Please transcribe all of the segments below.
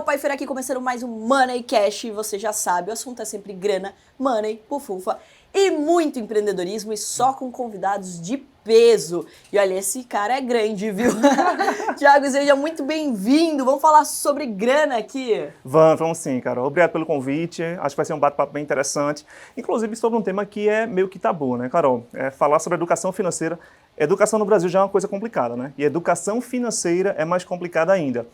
Carol Pfeiffer aqui, começando mais um Money Cash. Você já sabe, o assunto é sempre grana, money, bufufa e muito empreendedorismo e só com convidados de peso. E olha, esse cara é grande, viu? Thiago, seja muito bem-vindo. Vamos falar sobre grana aqui. Vamos sim, Carol. Obrigado pelo convite. Acho que vai ser um bate-papo bem interessante. Inclusive sobre um tema que é meio que tabu, né, Carol? Falar sobre educação financeira. Educação no Brasil já é uma coisa complicada, né? E educação financeira é mais complicada ainda.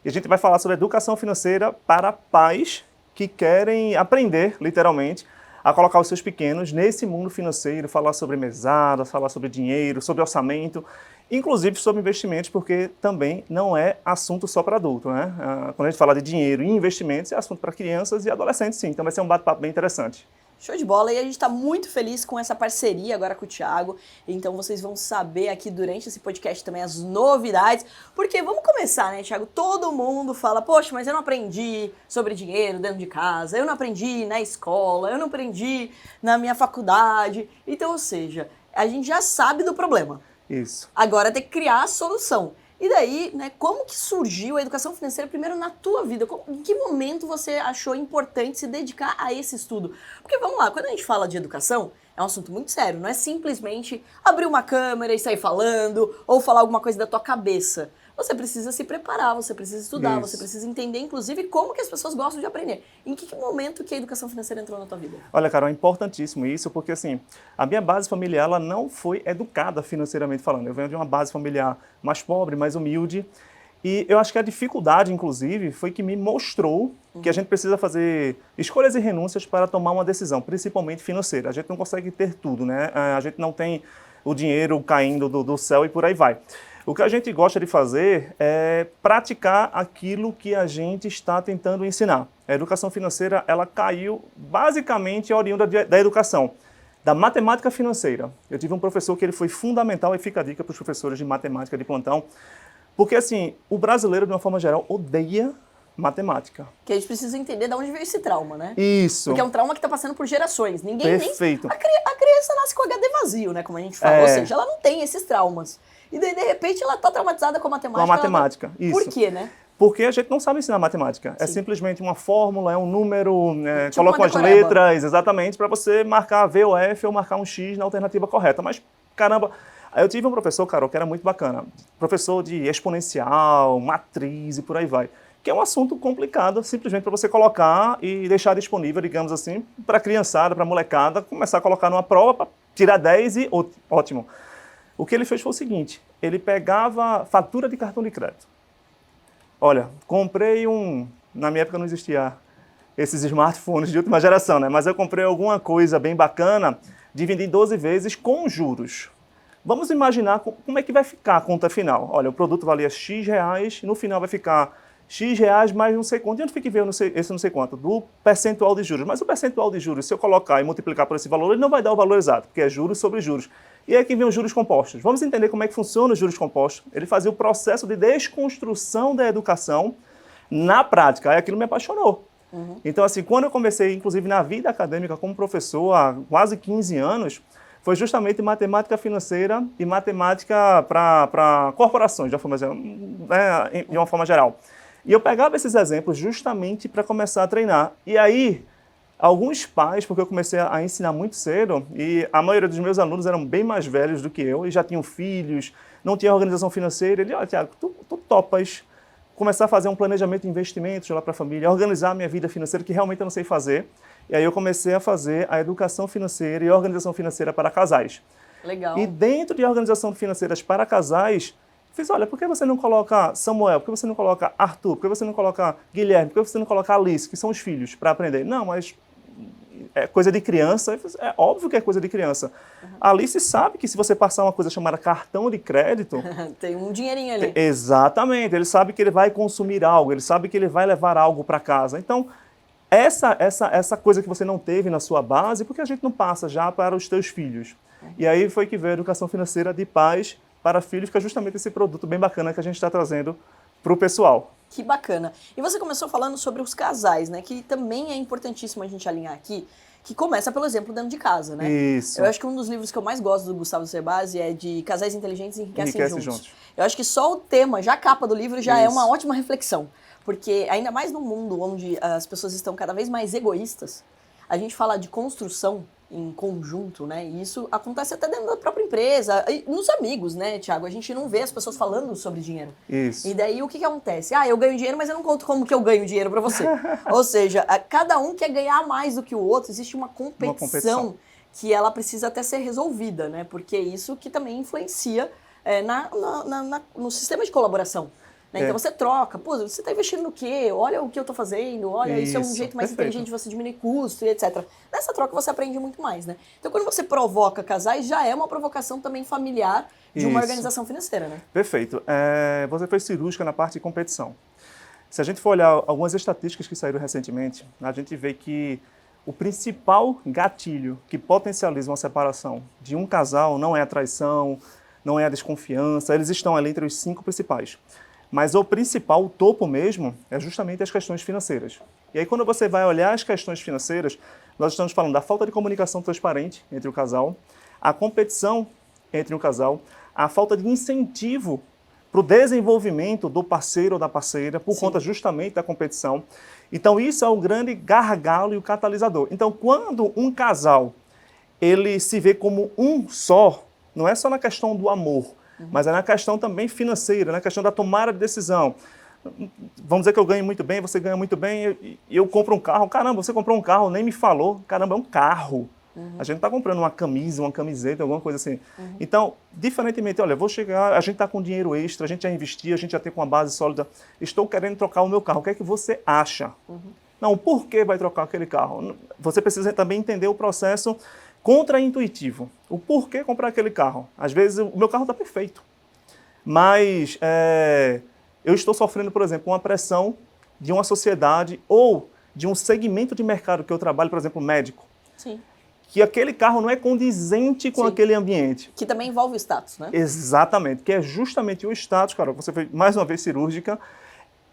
E a gente vai falar sobre educação financeira para pais que querem aprender, literalmente, a colocar os seus pequenos nesse mundo financeiro, falar sobre mesada, falar sobre dinheiro, sobre orçamento, inclusive sobre investimentos, porque também não é assunto só para adulto, né? Quando a gente fala de dinheiro e investimentos, é assunto para crianças e adolescentes, sim. Então vai ser um bate-papo bem interessante. Show de bola, e a gente está muito feliz com essa parceria agora com o Thiago, então vocês vão saber aqui durante esse podcast também as novidades, porque vamos começar, né, Thiago? Todo mundo fala, poxa, mas eu não aprendi sobre dinheiro dentro de casa, eu não aprendi na escola, eu não aprendi na minha faculdade, então, ou seja, a gente já sabe do problema. Isso. Agora tem que criar a solução. E daí, né, como que surgiu a educação financeira primeiro na tua vida? Em que momento você achou importante se dedicar a esse estudo? Porque vamos lá, quando a gente fala de educação, é um assunto muito sério, não é simplesmente abrir uma câmera e sair falando ou falar alguma coisa da tua cabeça. Você precisa se preparar, você precisa estudar, você precisa entender, inclusive, como que as pessoas gostam de aprender. Em que momento que a educação financeira entrou na tua vida? Olha, Carol, é importantíssimo isso, porque assim, a minha base familiar ela não foi educada financeiramente falando. Eu venho de uma base familiar mais pobre, mais humilde, e eu acho que a dificuldade, inclusive, foi que me mostrou que a gente precisa fazer escolhas e renúncias para tomar uma decisão, principalmente financeira. A gente não consegue ter tudo, né? A gente não tem o dinheiro caindo do céu e por aí vai. O que a gente gosta de fazer é praticar aquilo que a gente está tentando ensinar. A educação financeira, ela caiu basicamente oriunda da educação, da matemática financeira. Eu tive um professor que ele foi fundamental, e fica a dica para os professores de matemática de plantão, porque assim, o brasileiro, de uma forma geral, odeia matemática. Que a gente precisa entender de onde veio esse trauma, né? Isso. Porque é um trauma que está passando por gerações. Ninguém Perfeito. A criança nasce com HD vazio, né? Como a gente fala. Ou seja, ela não tem esses traumas. E daí, de repente, ela está traumatizada com a matemática. Com a matemática, isso. Por quê, né? Porque a gente não sabe ensinar matemática. Sim. É simplesmente uma fórmula, é um número, Tipo coloca uma umas decoreba. letras, exatamente, para você marcar V ou F ou marcar um X na alternativa correta. Mas, caramba, aí eu tive um professor, Carol, que era muito bacana. Professor de exponencial, matriz e por aí vai. Que é um assunto complicado, simplesmente para você colocar e deixar disponível, digamos assim, para a criançada, para a molecada, começar a colocar numa prova para tirar 10 e ótimo. O que ele fez foi o seguinte, ele pegava fatura de cartão de crédito. Olha, comprei na minha época não existia esses smartphones de última geração, né? Mas eu comprei alguma coisa bem bacana, dividi em 12 vezes com juros. Vamos imaginar como é que vai ficar a conta final. Olha, o produto valia X reais, no final vai ficar X reais mais não sei quanto. De onde fica que veio esse não sei quanto? Do percentual de juros. Mas o percentual de juros, se eu colocar e multiplicar por esse valor, ele não vai dar o valor exato, porque é juros sobre juros. E aí que vem os juros compostos. Vamos entender como é que funciona os juros compostos. Ele fazia o processo de desconstrução da educação na prática. Aí aquilo me apaixonou. Então, assim, quando eu comecei, inclusive na vida acadêmica como professor há quase 15 anos, foi justamente matemática financeira e matemática para corporações, de uma forma geral. E eu pegava esses exemplos justamente para começar a treinar. E aí, alguns pais, porque eu comecei a ensinar muito cedo, e a maioria dos meus alunos eram bem mais velhos do que eu, e já tinham filhos, não tinha organização financeira. Ele, olha, Thiago, tu topas começar a fazer um planejamento de investimentos lá para a família, organizar a minha vida financeira, que realmente eu não sei fazer. E aí eu comecei a fazer a educação financeira e a organização financeira para casais. Legal. E dentro de organização financeiras para casais, fiz, olha, por que você não coloca Samuel? Por que você não coloca Arthur? Por que você não coloca Guilherme? Por que você não coloca Alice, que são os filhos, para aprender? Não, mas é coisa de criança. É óbvio que é coisa de criança. A Alice sabe que se você passar uma coisa chamada cartão de crédito... Tem um dinheirinho ali. Exatamente. Ele sabe que ele vai consumir algo, ele sabe que ele vai levar algo para casa. Então, essa coisa que você não teve na sua base, por que a gente não passa já para os teus filhos? E aí foi que veio a educação financeira de pais para filhos, que é justamente esse produto bem bacana que a gente está trazendo para o pessoal. Que bacana. E você começou falando sobre os casais, né? Que também é importantíssimo a gente alinhar aqui, que começa pelo exemplo dentro de casa, né? Isso. Eu acho que um dos livros que eu mais gosto do Gustavo Cerbasi é de Casais Inteligentes Enriquecem Juntos. Eu acho que só o tema, já a capa do livro, já é uma ótima reflexão. Porque ainda mais no mundo onde as pessoas estão cada vez mais egoístas, a gente fala de construção em conjunto, né? E isso acontece até dentro da própria empresa, e nos amigos, né, Thiago? A gente não vê as pessoas falando sobre dinheiro. Isso. E daí o que acontece? Ah, eu ganho dinheiro, mas eu não conto como que eu ganho dinheiro para você. Ou seja, cada um quer ganhar mais do que o outro, existe uma competição que ela precisa até ser resolvida, né? Porque isso que também influencia no sistema de colaboração. Né? Então você troca, pô, você está investindo no quê? Olha o que eu estou fazendo, olha, isso é um jeito mais inteligente de você diminuir custo e etc. Nessa troca você aprende muito mais, né? Então quando você provoca casais, já é uma provocação também familiar de uma organização financeira, né? Perfeito. Você foi cirúrgica na parte de competição. Se a gente for olhar algumas estatísticas que saíram recentemente, a gente vê que o principal gatilho que potencializa uma separação de um casal não é a traição, não é a desconfiança, eles estão ali entre os 5 principais. Mas o principal, o topo mesmo, é justamente as questões financeiras. E aí quando você vai olhar as questões financeiras, nós estamos falando da falta de comunicação transparente entre o casal, a competição entre o casal, a falta de incentivo para o desenvolvimento do parceiro ou da parceira por conta justamente da competição. Então isso é o grande gargalo e o catalisador. Então quando um casal ele se vê como um só, não é só na questão do amor, mas é na questão também financeira, na questão da tomada de decisão. Vamos dizer que eu ganho muito bem, você ganha muito bem, e eu compro um carro. Caramba, você comprou um carro, nem me falou. Caramba, é um carro. A gente não está comprando uma camisa, uma camiseta, alguma coisa assim. Então, diferentemente, olha, vou chegar, a gente está com dinheiro extra, a gente já investiu, a gente já tem com uma base sólida. Estou querendo trocar o meu carro. O que é que você acha? Não, por que vai trocar aquele carro? Você precisa também entender o processo contraintuitivo. O porquê comprar aquele carro. Às vezes o meu carro está perfeito, mas eu estou sofrendo, por exemplo, uma pressão de uma sociedade ou de um segmento de mercado que eu trabalho, por exemplo, médico. Sim. Que aquele carro não é condizente com aquele ambiente. Que também envolve o status, né? Exatamente, que é justamente o status, Carol, você foi mais uma vez cirúrgica,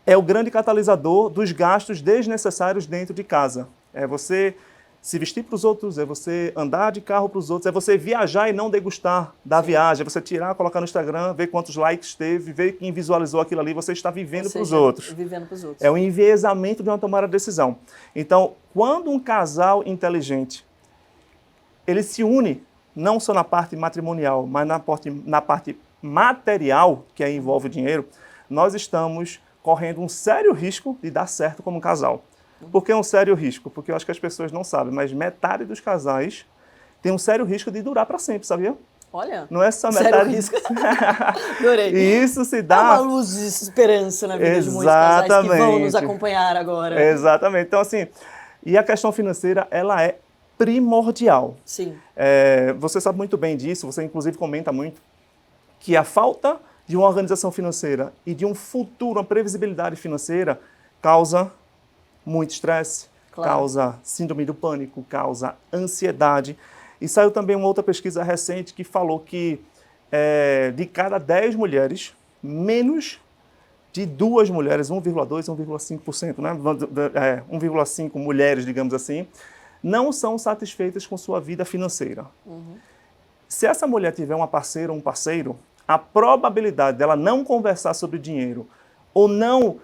é o grande catalisador dos gastos desnecessários dentro de casa. É você se vestir para os outros, é você andar de carro para os outros, é você viajar e não degustar da viagem, é você tirar, colocar no Instagram, ver quantos likes teve, ver quem visualizou aquilo ali, você está vivendo para os outros. Vivendo para os outros. É o enviesamento de uma tomada de decisão. Então, quando um casal inteligente, ele se une, não só na parte matrimonial, mas na parte material, que aí envolve o dinheiro, nós estamos correndo um sério risco de dar certo como casal. Por que um sério risco? Porque eu acho que as pessoas não sabem, mas metade dos casais tem um sério risco de durar para sempre, sabia? Olha, não é só metade. Sério risco. Adorei. E isso se dá... É uma luz de esperança na vida de muitos casais que vão nos acompanhar agora. Exatamente. Então, assim, e a questão financeira, ela é primordial. Sim. Você sabe muito bem disso, você inclusive comenta muito, que a falta de uma organização financeira e de um futuro, uma previsibilidade financeira, causa muito estresse, causa síndrome do pânico, causa ansiedade. E saiu também uma outra pesquisa recente que falou que de cada 10 mulheres, menos de 2 mulheres, 1,2%, 1,5%, né? 1,5 mulheres, digamos assim, não são satisfeitas com sua vida financeira. Se essa mulher tiver uma parceira ou um parceiro, a probabilidade dela não conversar sobre dinheiro ou não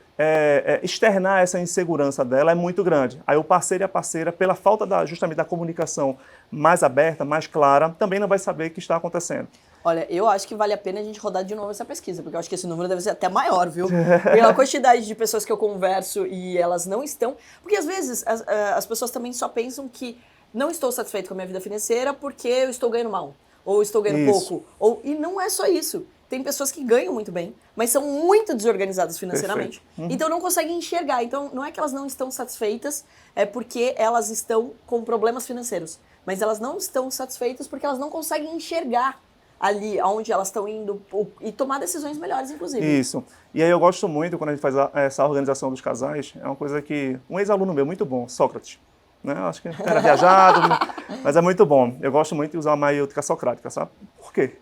externar essa insegurança dela é muito grande. Aí o parceiro e a parceira, pela falta justamente da comunicação mais aberta, mais clara, também não vai saber o que está acontecendo. Olha, eu acho que vale a pena a gente rodar de novo essa pesquisa, porque eu acho que esse número deve ser até maior, viu? Pela quantidade de pessoas que eu converso e elas não estão... Porque às vezes as pessoas também só pensam que não estou satisfeito com a minha vida financeira porque eu estou ganhando mal, ou estou ganhando pouco. E não é só isso. Tem pessoas que ganham muito bem, mas são muito desorganizadas financeiramente. Então não conseguem enxergar. Então não é que elas não estão satisfeitas, é porque elas estão com problemas financeiros. Mas elas não estão satisfeitas porque elas não conseguem enxergar ali aonde elas estão indo e tomar decisões melhores, inclusive. Isso. E aí eu gosto muito, quando a gente faz essa organização dos casais, é uma coisa que um ex-aluno meu, muito bom, Sócrates, né? Acho que era viajado, mas é muito bom. Eu gosto muito de usar a maiêutica socrática, sabe? Por quê?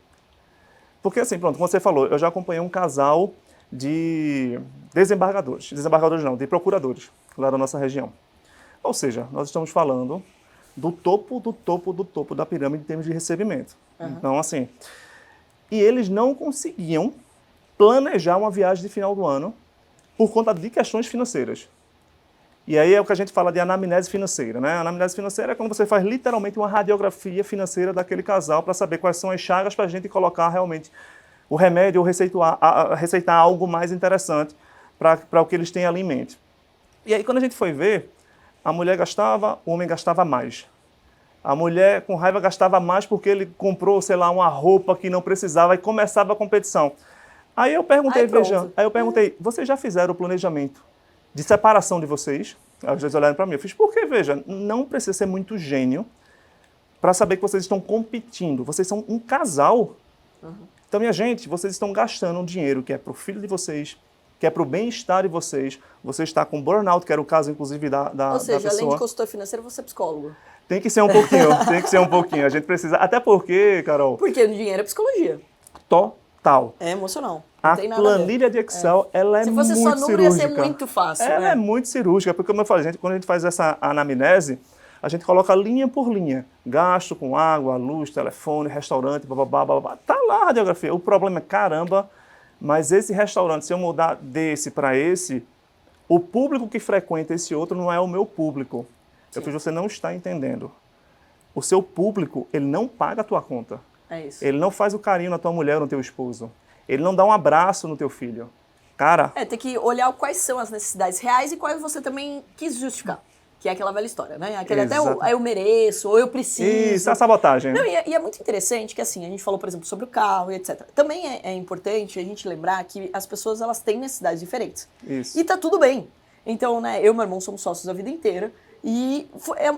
Porque assim, pronto, como você falou, eu já acompanhei um casal de desembargadores não, de procuradores lá da nossa região. Ou seja, nós estamos falando do topo da pirâmide em termos de recebimento. Então, assim, e eles não conseguiam planejar uma viagem de final do ano por conta de questões financeiras. E aí é o que a gente fala de anamnese financeira, né? A anamnese financeira é quando você faz literalmente uma radiografia financeira daquele casal para saber quais são as chagas para a gente colocar realmente o remédio ou receitar algo mais interessante para o que eles têm ali em mente. E aí quando a gente foi ver, a mulher gastava, o homem gastava mais. A mulher com raiva gastava mais porque ele comprou, sei lá, uma roupa que não precisava e começava a competição. Aí eu perguntei, vocês já fizeram o planejamento de separação de vocês? Aí eles olharam para mim, eu fiz, porque, veja, não precisa ser muito gênio para saber que vocês estão competindo. Vocês são um casal. Então, minha gente, vocês estão gastando um dinheiro que é para o filho de vocês, que é para o bem-estar de vocês. Você está com burnout, que era o caso, inclusive, da pessoa. Ou seja, além de consultor financeiro, você é psicólogo. Tem que ser um pouquinho, tem que ser um pouquinho. A gente precisa, até porque, Carol... Porque o dinheiro é psicologia. Total. É emocional. A planilha de Excel, ela é muito cirúrgica. Se fosse só número, ia ser muito fácil. Ela é muito cirúrgica, porque, como eu falei, quando a gente faz essa anamnese, a gente coloca linha por linha. Gasto com água, luz, telefone, restaurante, bababá. Tá lá a radiografia. O problema é, caramba, mas esse restaurante, se eu mudar desse para esse, o público que frequenta esse outro não é o meu público. Eu fiz, você não está entendendo. O seu público, ele não paga a tua conta. É isso. Ele não faz o carinho na tua mulher ou no teu esposo. Ele não dá um abraço no teu filho. Cara... tem que olhar quais são as necessidades reais e quais você também quis justificar. Que é aquela velha história, né? Aquele até eu mereço, ou eu preciso. Isso, a sabotagem. Não, e é muito interessante que, assim, a gente falou, por exemplo, sobre o carro e etc. Também é importante a gente lembrar que as pessoas, elas têm necessidades diferentes. Isso. E tá tudo bem. Então, né, eu e meu irmão somos sócios a vida inteira. E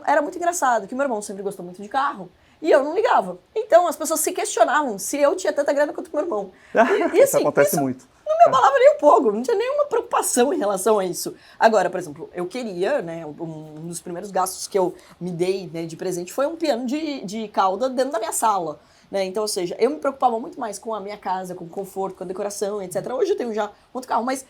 era muito engraçado que meu irmão sempre gostou muito de carro. E eu não ligava. Então, as pessoas se questionavam se eu tinha tanta grana quanto meu irmão. E assim, isso acontece muito. Não me abalava nem um pouco, não tinha nenhuma preocupação em relação a isso. Agora, por exemplo, eu queria, né, um dos primeiros gastos que eu me dei, né, de presente foi um piano de cauda dentro da minha sala. Né? Então, ou seja, eu me preocupava muito mais com a minha casa, com o conforto, com a decoração, etc. Hoje eu tenho já outro carro, mas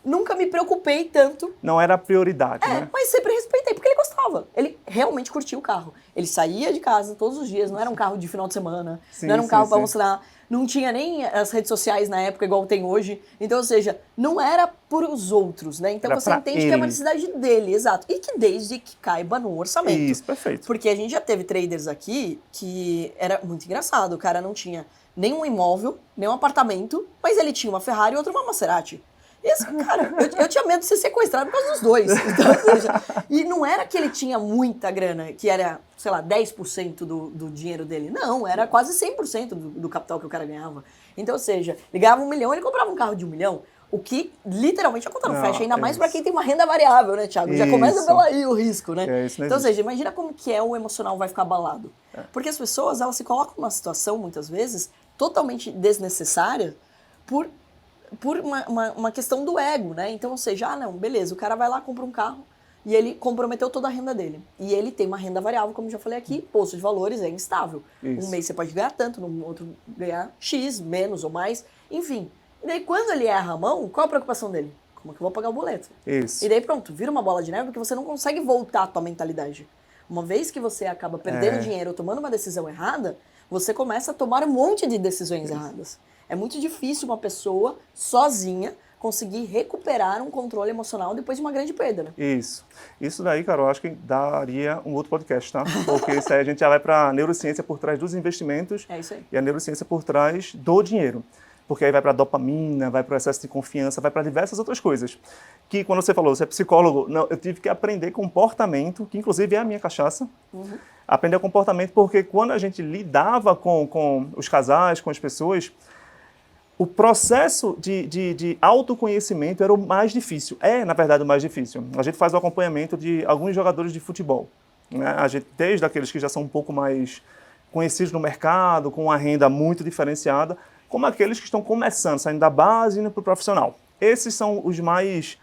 nunca me preocupei tanto. Não era a prioridade, né? Mas sempre respeitei, porque ele gostava. Ele realmente curtia o carro. Ele saía de casa todos os dias, não era um carro de final de semana, não era um carro para mostrar. Não tinha nem as redes sociais na época igual tem hoje. Então, ou seja, não era por os outros, né? Então você entende que é uma necessidade dele, exato. E que desde que caiba no orçamento. Isso, perfeito. Porque a gente já teve traders aqui que era muito engraçado. O cara não tinha nenhum imóvel, nenhum apartamento, mas ele tinha uma Ferrari e outra uma Maserati. Esse, cara, eu tinha medo de ser sequestrado por causa dos dois. Então, ou seja, e não era que ele tinha muita grana, que era, sei lá, 10% do dinheiro dele. Não, era quase 100% do capital que o cara ganhava. Então, ou seja, ele ganhava 1 milhão, ele comprava um carro de 1 milhão. O que, literalmente, a conta não fecha. Ainda mais pra quem tem uma renda variável, né, Thiago? Já começa pelo aí o risco, né? Então, ou seja, imagina como que o emocional vai ficar abalado. Porque as pessoas, elas se colocam numa situação, muitas vezes, totalmente desnecessária por uma questão do ego, né? Então, ou seja, não, beleza, o cara vai lá, compra um carro e ele comprometeu toda a renda dele. E ele tem uma renda variável, como eu já falei aqui, posto de valores é instável. Isso. Um mês você pode ganhar tanto, no outro ganhar X, menos ou mais, enfim. E daí, quando ele erra a mão, qual a preocupação dele? Como é que eu vou pagar o boleto? Isso. E daí, pronto, vira uma bola de neve porque você não consegue voltar a tua mentalidade. Uma vez que você acaba perdendo dinheiro ou tomando uma decisão errada, você começa a tomar um monte de decisões erradas. É muito difícil uma pessoa, sozinha, conseguir recuperar um controle emocional depois de uma grande perda, né? Isso. Isso daí, Carol, acho que daria um outro podcast, tá? Porque isso aí a gente já vai para a neurociência por trás dos investimentos e a neurociência por trás do dinheiro. Porque aí vai para a dopamina, vai para o excesso de confiança, vai para diversas outras coisas. Que quando você falou, você é psicólogo, não, eu tive que aprender comportamento, que inclusive é a minha cachaça. Aprender comportamento porque quando a gente lidava com os casais, com as pessoas, o processo de autoconhecimento era o mais difícil. É, na verdade, o mais difícil. A gente faz o acompanhamento de alguns jogadores de futebol. Né? A gente, desde aqueles que já são um pouco mais conhecidos no mercado, com uma renda muito diferenciada, como aqueles que estão começando, saindo da base e indo para o profissional. Esses são os mais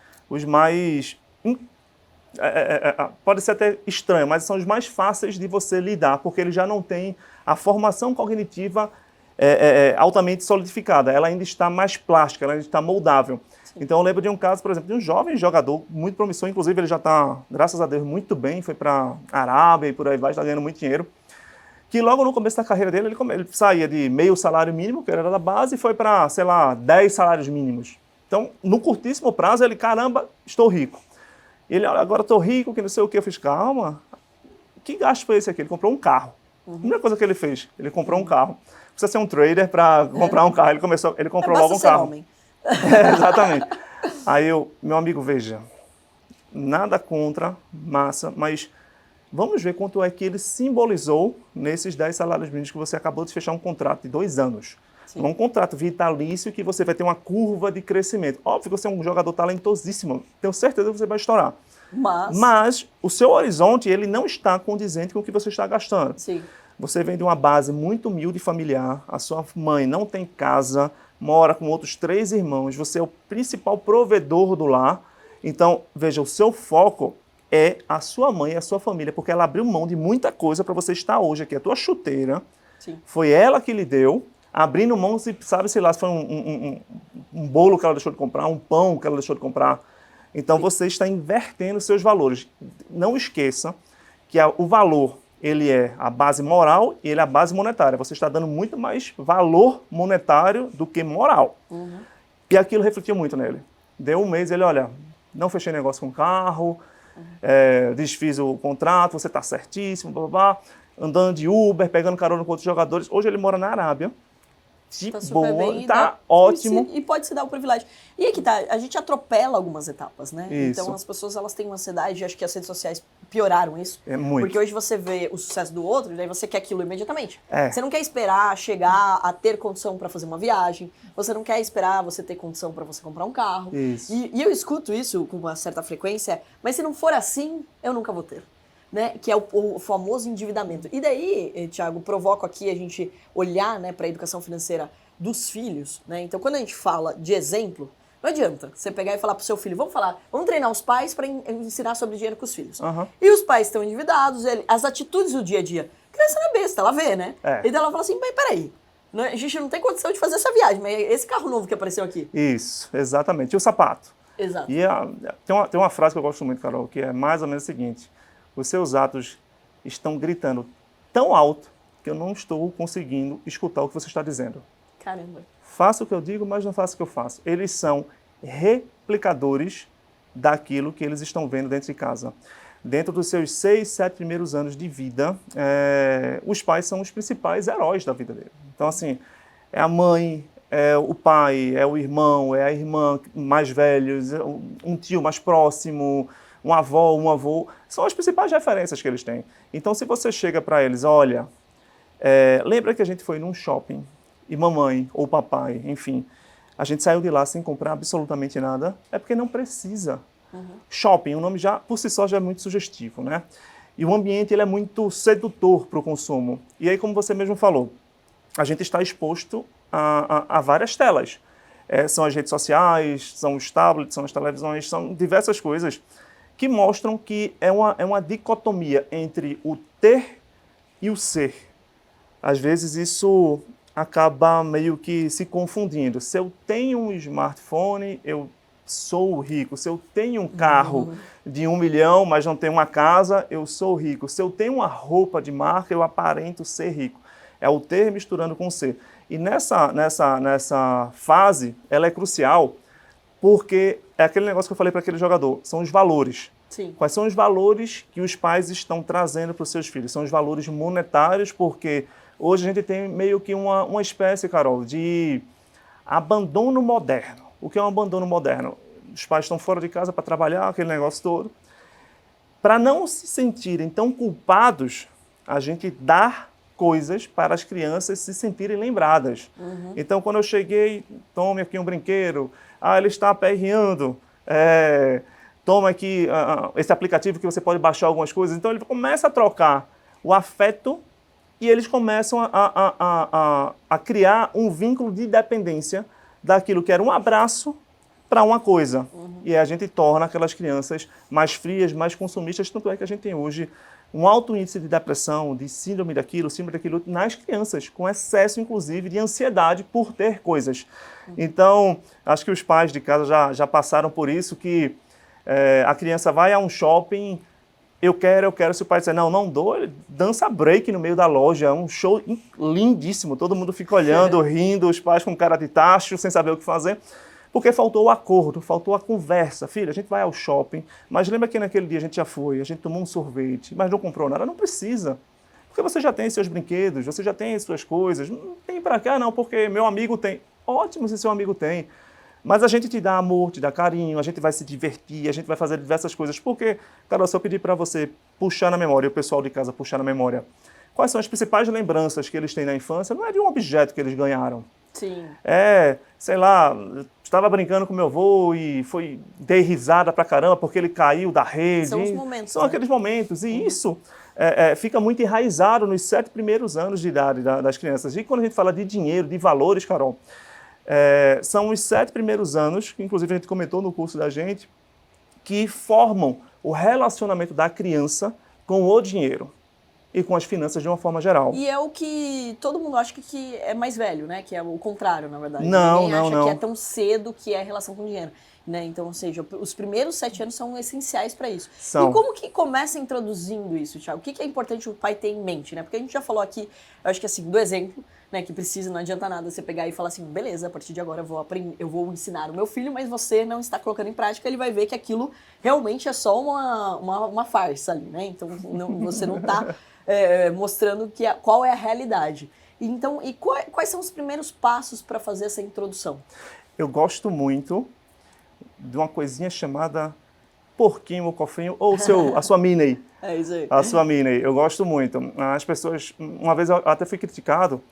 pode ser até estranho, mas são os mais fáceis de você lidar, porque eles já não têm a formação cognitiva altamente solidificada. Ela ainda está mais plástica, ela ainda está moldável. Sim. Então eu lembro de um caso, por exemplo, de um jovem jogador muito promissor, inclusive ele já está, graças a Deus, muito bem, foi para a Arábia e por aí vai, está ganhando muito dinheiro, que logo no começo da carreira dele, ele saía de meio salário mínimo, que era da base, e foi para, sei lá, 10 salários mínimos. Então, no curtíssimo prazo, ele, caramba, estou rico. Ele, olha, agora estou rico, que não sei o que. Eu fiz, calma, que gasto foi esse aqui? Ele comprou um carro. A primeira coisa que ele fez, ele comprou um carro. Precisa ser um trader para comprar um carro. Ele comprou logo um carro. Homem. Exatamente. Aí meu amigo, veja, nada contra, massa, mas vamos ver quanto é que ele simbolizou nesses 10 salários mínimos que você acabou de fechar um contrato de 2 anos. Sim. Um contrato vitalício que você vai ter uma curva de crescimento. Óbvio que você é um jogador talentosíssimo, tenho certeza que você vai estourar. Mas o seu horizonte, ele não está condizente com o que você está gastando. Sim. Você vem de uma base muito humilde familiar, a sua mãe não tem casa, mora com outros 3 irmãos, você é o principal provedor do lar. Então, veja, o seu foco é a sua mãe e a sua família, porque ela abriu mão de muita coisa para você estar hoje aqui. A tua chuteira, sim, foi ela que lhe deu, abrindo mão, sabe-se lá, se foi um bolo que ela deixou de comprar, um pão que ela deixou de comprar. Então, sim, você está invertendo seus valores. Não esqueça que o valor, ele é a base moral e ele é a base monetária. Você está dando muito mais valor monetário do que moral. Uhum. E aquilo refletiu muito nele. Deu um mês, ele, olha, não fechei negócio com carro, desfiz o contrato, você está certíssimo, blá, blá, blá, andando de Uber, pegando carona com outros jogadores. Hoje ele mora na Arábia. De tá super boa, bem, tá ótimo. E pode se dar o privilégio. E aí que tá, a gente atropela algumas etapas, né? Isso. Então as pessoas, elas têm uma ansiedade, acho que as redes sociais pioraram isso. É muito. Porque hoje você vê o sucesso do outro e daí você quer aquilo imediatamente. É. Você não quer esperar chegar a ter condição para fazer uma viagem, você não quer esperar você ter condição para você comprar um carro. Isso. E eu escuto isso com uma certa frequência, mas se não for assim, eu nunca vou ter. Né, que é o famoso endividamento. E daí, Thiago, provoco aqui a gente olhar, né, para a educação financeira dos filhos. Né? Então, quando a gente fala de exemplo, não adianta você pegar e falar para o seu filho, vamos treinar os pais para ensinar sobre dinheiro com os filhos. Uhum. E os pais estão endividados, as atitudes do dia a dia. A criança não é besta, ela vê, né? É. Então ela fala assim, peraí, a gente não tem condição de fazer essa viagem, mas esse carro novo que apareceu aqui. Isso, exatamente. E o sapato. Exato. E tem uma frase que eu gosto muito, Carol, que é mais ou menos o seguinte: os seus atos estão gritando tão alto que eu não estou conseguindo escutar o que você está dizendo. Caramba. Faça o que eu digo, mas não faça o que eu faço. Eles são replicadores daquilo que eles estão vendo dentro de casa. Dentro dos seus 6, 7 primeiros anos de vida, os pais são os principais heróis da vida dele. Então, assim, é a mãe, é o pai, é o irmão, é a irmã mais velhos, um tio mais próximo, uma avó, um avô, são as principais referências que eles têm. Então, se você chega para eles, olha, lembra que a gente foi num shopping e mamãe ou papai, enfim, a gente saiu de lá sem comprar absolutamente nada, é porque não precisa. Uhum. Shopping, o nome já, por si só, já é muito sugestivo, né? E o ambiente, ele é muito sedutor para o consumo. E aí, como você mesmo falou, a gente está exposto a várias telas. São as redes sociais, são os tablets, são as televisões, são diversas coisas que mostram que é uma dicotomia entre o ter e o ser. Às vezes isso acaba meio que se confundindo. Se eu tenho um smartphone, eu sou rico. Se eu tenho um carro de 1 milhão, mas não tenho uma casa, eu sou rico. Se eu tenho uma roupa de marca, eu aparento ser rico. É o ter misturando com o ser. E nessa fase, ela é crucial, porque é aquele negócio que eu falei para aquele jogador, são os valores. Sim. Quais são os valores que os pais estão trazendo para os seus filhos? São os valores monetários, porque hoje a gente tem meio que uma espécie, Carol, de abandono moderno. O que é um abandono moderno? Os pais estão fora de casa para trabalhar, aquele negócio todo. Para não se sentirem tão culpados, a gente dá coisas para as crianças se sentirem lembradas. Uhum. Então, quando eu cheguei, tome aqui um brinquedo, ele está aperreando, toma aqui esse aplicativo que você pode baixar algumas coisas. Então, ele começa a trocar o afeto e eles começam a criar um vínculo de dependência daquilo que era um abraço para uma coisa. Uhum. E a gente torna aquelas crianças mais frias, mais consumistas, tanto é que a gente tem hoje um alto índice de depressão, de síndrome daquilo nas crianças, com excesso, inclusive, de ansiedade por ter coisas. Então, acho que os pais de casa já passaram por isso, que a criança vai a um shopping, eu quero, se o pai disser, não dou, ele dança break no meio da loja, é um show lindíssimo, todo mundo fica olhando, rindo, os pais com cara de tacho, sem saber o que fazer, Porque faltou o acordo, faltou a conversa. Filha, a gente vai ao shopping, mas lembra que naquele dia a gente já foi, a gente tomou um sorvete, mas não comprou nada? Não precisa. Porque você já tem seus brinquedos, você já tem suas coisas. Não tem pra cá não, porque meu amigo tem. Ótimo se seu amigo tem. Mas a gente te dá amor, te dá carinho, a gente vai se divertir, a gente vai fazer diversas coisas. Porque, cara, se eu pedir para você puxar na memória, e o pessoal de casa puxar na memória, quais são as principais lembranças que eles têm na infância, não é de um objeto que eles ganharam. Sim. É, sei lá, estava brincando com meu avô e dei risada pra caramba porque ele caiu da rede. São os momentos. São aqueles momentos. E isso fica muito enraizado nos 7 primeiros anos de idade das crianças. E quando a gente fala de dinheiro, de valores, Carol, são os 7 primeiros anos, que inclusive a gente comentou no curso da gente, que formam o relacionamento da criança com o dinheiro e com as finanças de uma forma geral. E é o que todo mundo acha que é mais velho, né? Que é o contrário, na verdade. Não, Ninguém acha não. que é tão cedo que é a relação com o dinheiro. Né? Então, ou seja, os primeiros 7 anos são essenciais para isso. São. E como que começa introduzindo isso, Thiago? O que é importante o pai ter em mente, né? Porque a gente já falou aqui, eu acho que assim, do exemplo, né? Que precisa, não adianta nada você pegar e falar assim, beleza, a partir de agora eu vou ensinar o meu filho, mas você não está colocando em prática, ele vai ver que aquilo realmente é só uma farsa ali, né? Então, você não está mostrando qual é a realidade. Então, quais são os primeiros passos para fazer essa introdução? Eu gosto muito de uma coisinha chamada porquinho ou cofrinho, ou a sua Minnie. É isso aí. A sua Minnie. Eu gosto muito. As pessoas, uma vez eu até fui criticado,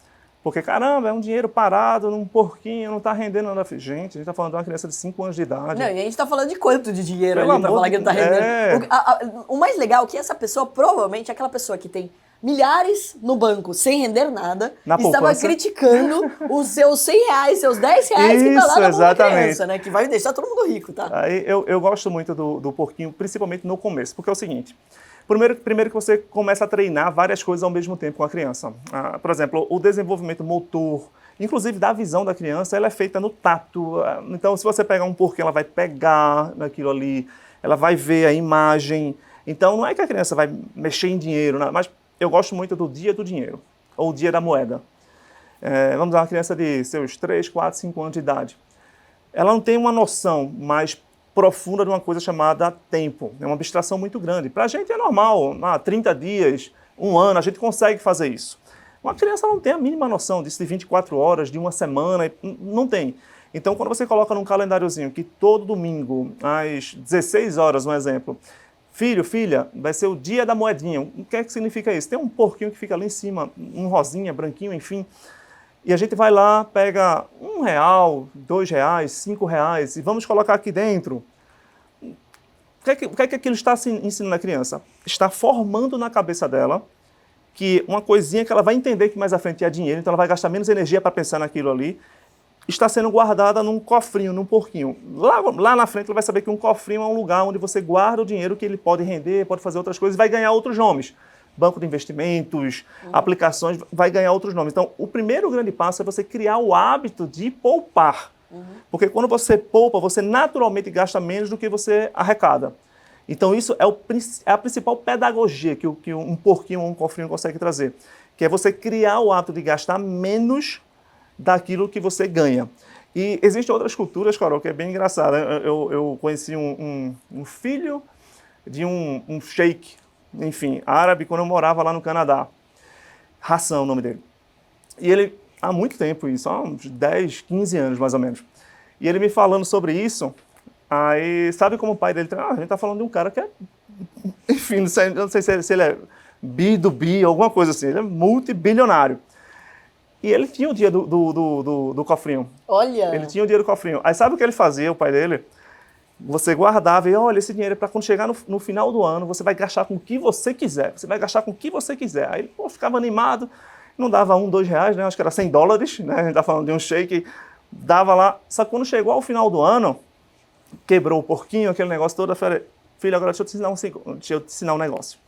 porque, caramba, é um dinheiro parado num porquinho, não está rendendo nada. Gente, a gente está falando de uma criança de 5 anos de idade. Não, e a gente está falando de quanto de dinheiro Pelo ali para falar que não está rendendo. É. O mais legal é que essa pessoa, provavelmente, é aquela pessoa que tem milhares no banco sem render nada, estava criticando os seus 100 reais, seus 10 reais que tá lá na mão da criança, né? Que vai deixar todo mundo rico, tá? Aí eu gosto muito do porquinho, principalmente no começo, porque é o seguinte, primeiro que você começa a treinar várias coisas ao mesmo tempo com a criança. Por exemplo, o desenvolvimento motor, inclusive da visão da criança, ela é feita no tato. Então, se você pegar um porquinho, ela vai pegar naquilo ali, ela vai ver a imagem. Então, não é que a criança vai mexer em dinheiro, mas eu gosto muito do dia do dinheiro, ou o dia da moeda. Vamos dar uma criança de seus 3, 4, 5 anos de idade. Ela não tem uma noção mais profunda de uma coisa chamada tempo. É uma abstração muito grande. Para a gente é normal, 30 dias, 1 ano, a gente consegue fazer isso. Uma criança não tem a mínima noção disso de 24 horas, de uma semana, não tem. Então, quando você coloca num calendáriozinho que todo domingo, às 16 horas, um exemplo, filho, filha, vai ser o dia da moedinha. O que é que significa isso? Tem um porquinho que fica ali em cima, um rosinha, branquinho, enfim. E a gente vai lá, pega R$1, R$2, R$5 e vamos colocar aqui dentro. O que é que aquilo está ensinando a criança? Está formando na cabeça dela que uma coisinha que ela vai entender que mais à frente é dinheiro, então ela vai gastar menos energia para pensar naquilo ali, está sendo guardada num cofrinho, num porquinho. Lá na frente ela vai saber que um cofrinho é um lugar onde você guarda o dinheiro que ele pode render, pode fazer outras coisas e vai ganhar outros nomes. Banco de investimentos, aplicações, vai ganhar outros nomes. Então, o primeiro grande passo é você criar o hábito de poupar. Porque quando você poupa, você naturalmente gasta menos do que você arrecada. Então, isso é a principal pedagogia que um porquinho ou um cofrinho consegue trazer. Que é você criar o hábito de gastar menos daquilo que você ganha. E existem outras culturas, Carol, que é bem engraçado. Eu conheci um filho de um sheik, enfim, árabe, quando eu morava lá no Canadá. Hassan, o nome dele. E ele, há muito tempo isso, há uns 10, 15 anos mais ou menos. E ele me falando sobre isso, aí, sabe como o pai dele... a gente tá falando de um cara que é... Enfim, não sei se ele é bi, alguma coisa assim. Ele é multibilionário. E ele tinha o dia do cofrinho. Olha! Ele tinha o dia do cofrinho. Aí sabe o que ele fazia, o pai dele? Você guardava e, olha, esse dinheiro é para quando chegar no final do ano, você vai gastar com o que você quiser. Você vai gastar com o que você quiser. Aí ele ficava animado, não dava $1, R$2, né? Acho que era $100, né? A gente tá falando de um shake, dava lá. Só que quando chegou ao final do ano, quebrou o porquinho, aquele negócio todo, eu falei, filho, agora deixa eu te ensinar um negócio.